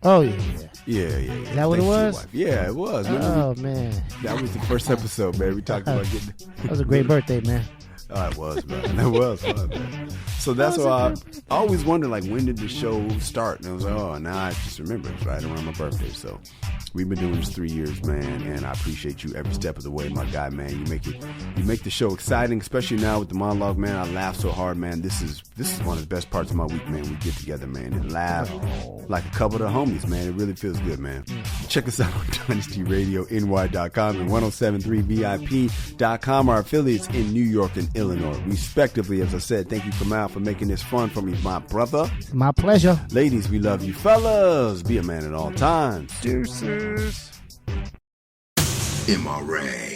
Oh, yeah. Yeah. Is that what it was? Yeah, it was. Oh, man. That was the first episode, man. We talked about getting... That was a great birthday, man. Oh, it was, man. It was fun, man. So that's why I always wondered, like, when did the show start? And I was like, oh, now I just remember it's right around my birthday. So we've been doing this 3 years, man, and I appreciate you every step of the way, my guy, man. You make the show exciting, especially now with the monologue, man. I laugh so hard, man. This is one of the best parts of my week, man. We get together, man, and laugh like a couple of homies, man. It really feels good, man. Check us out on DynastyRadioNY.com and 1073VIP.com, our affiliates in New York and Illinois, respectively. As I said, thank you, Kamal, for making this fun for me, my brother. My pleasure. Ladies, we love you. Fellas, be a man at all times. Deuces. MRA.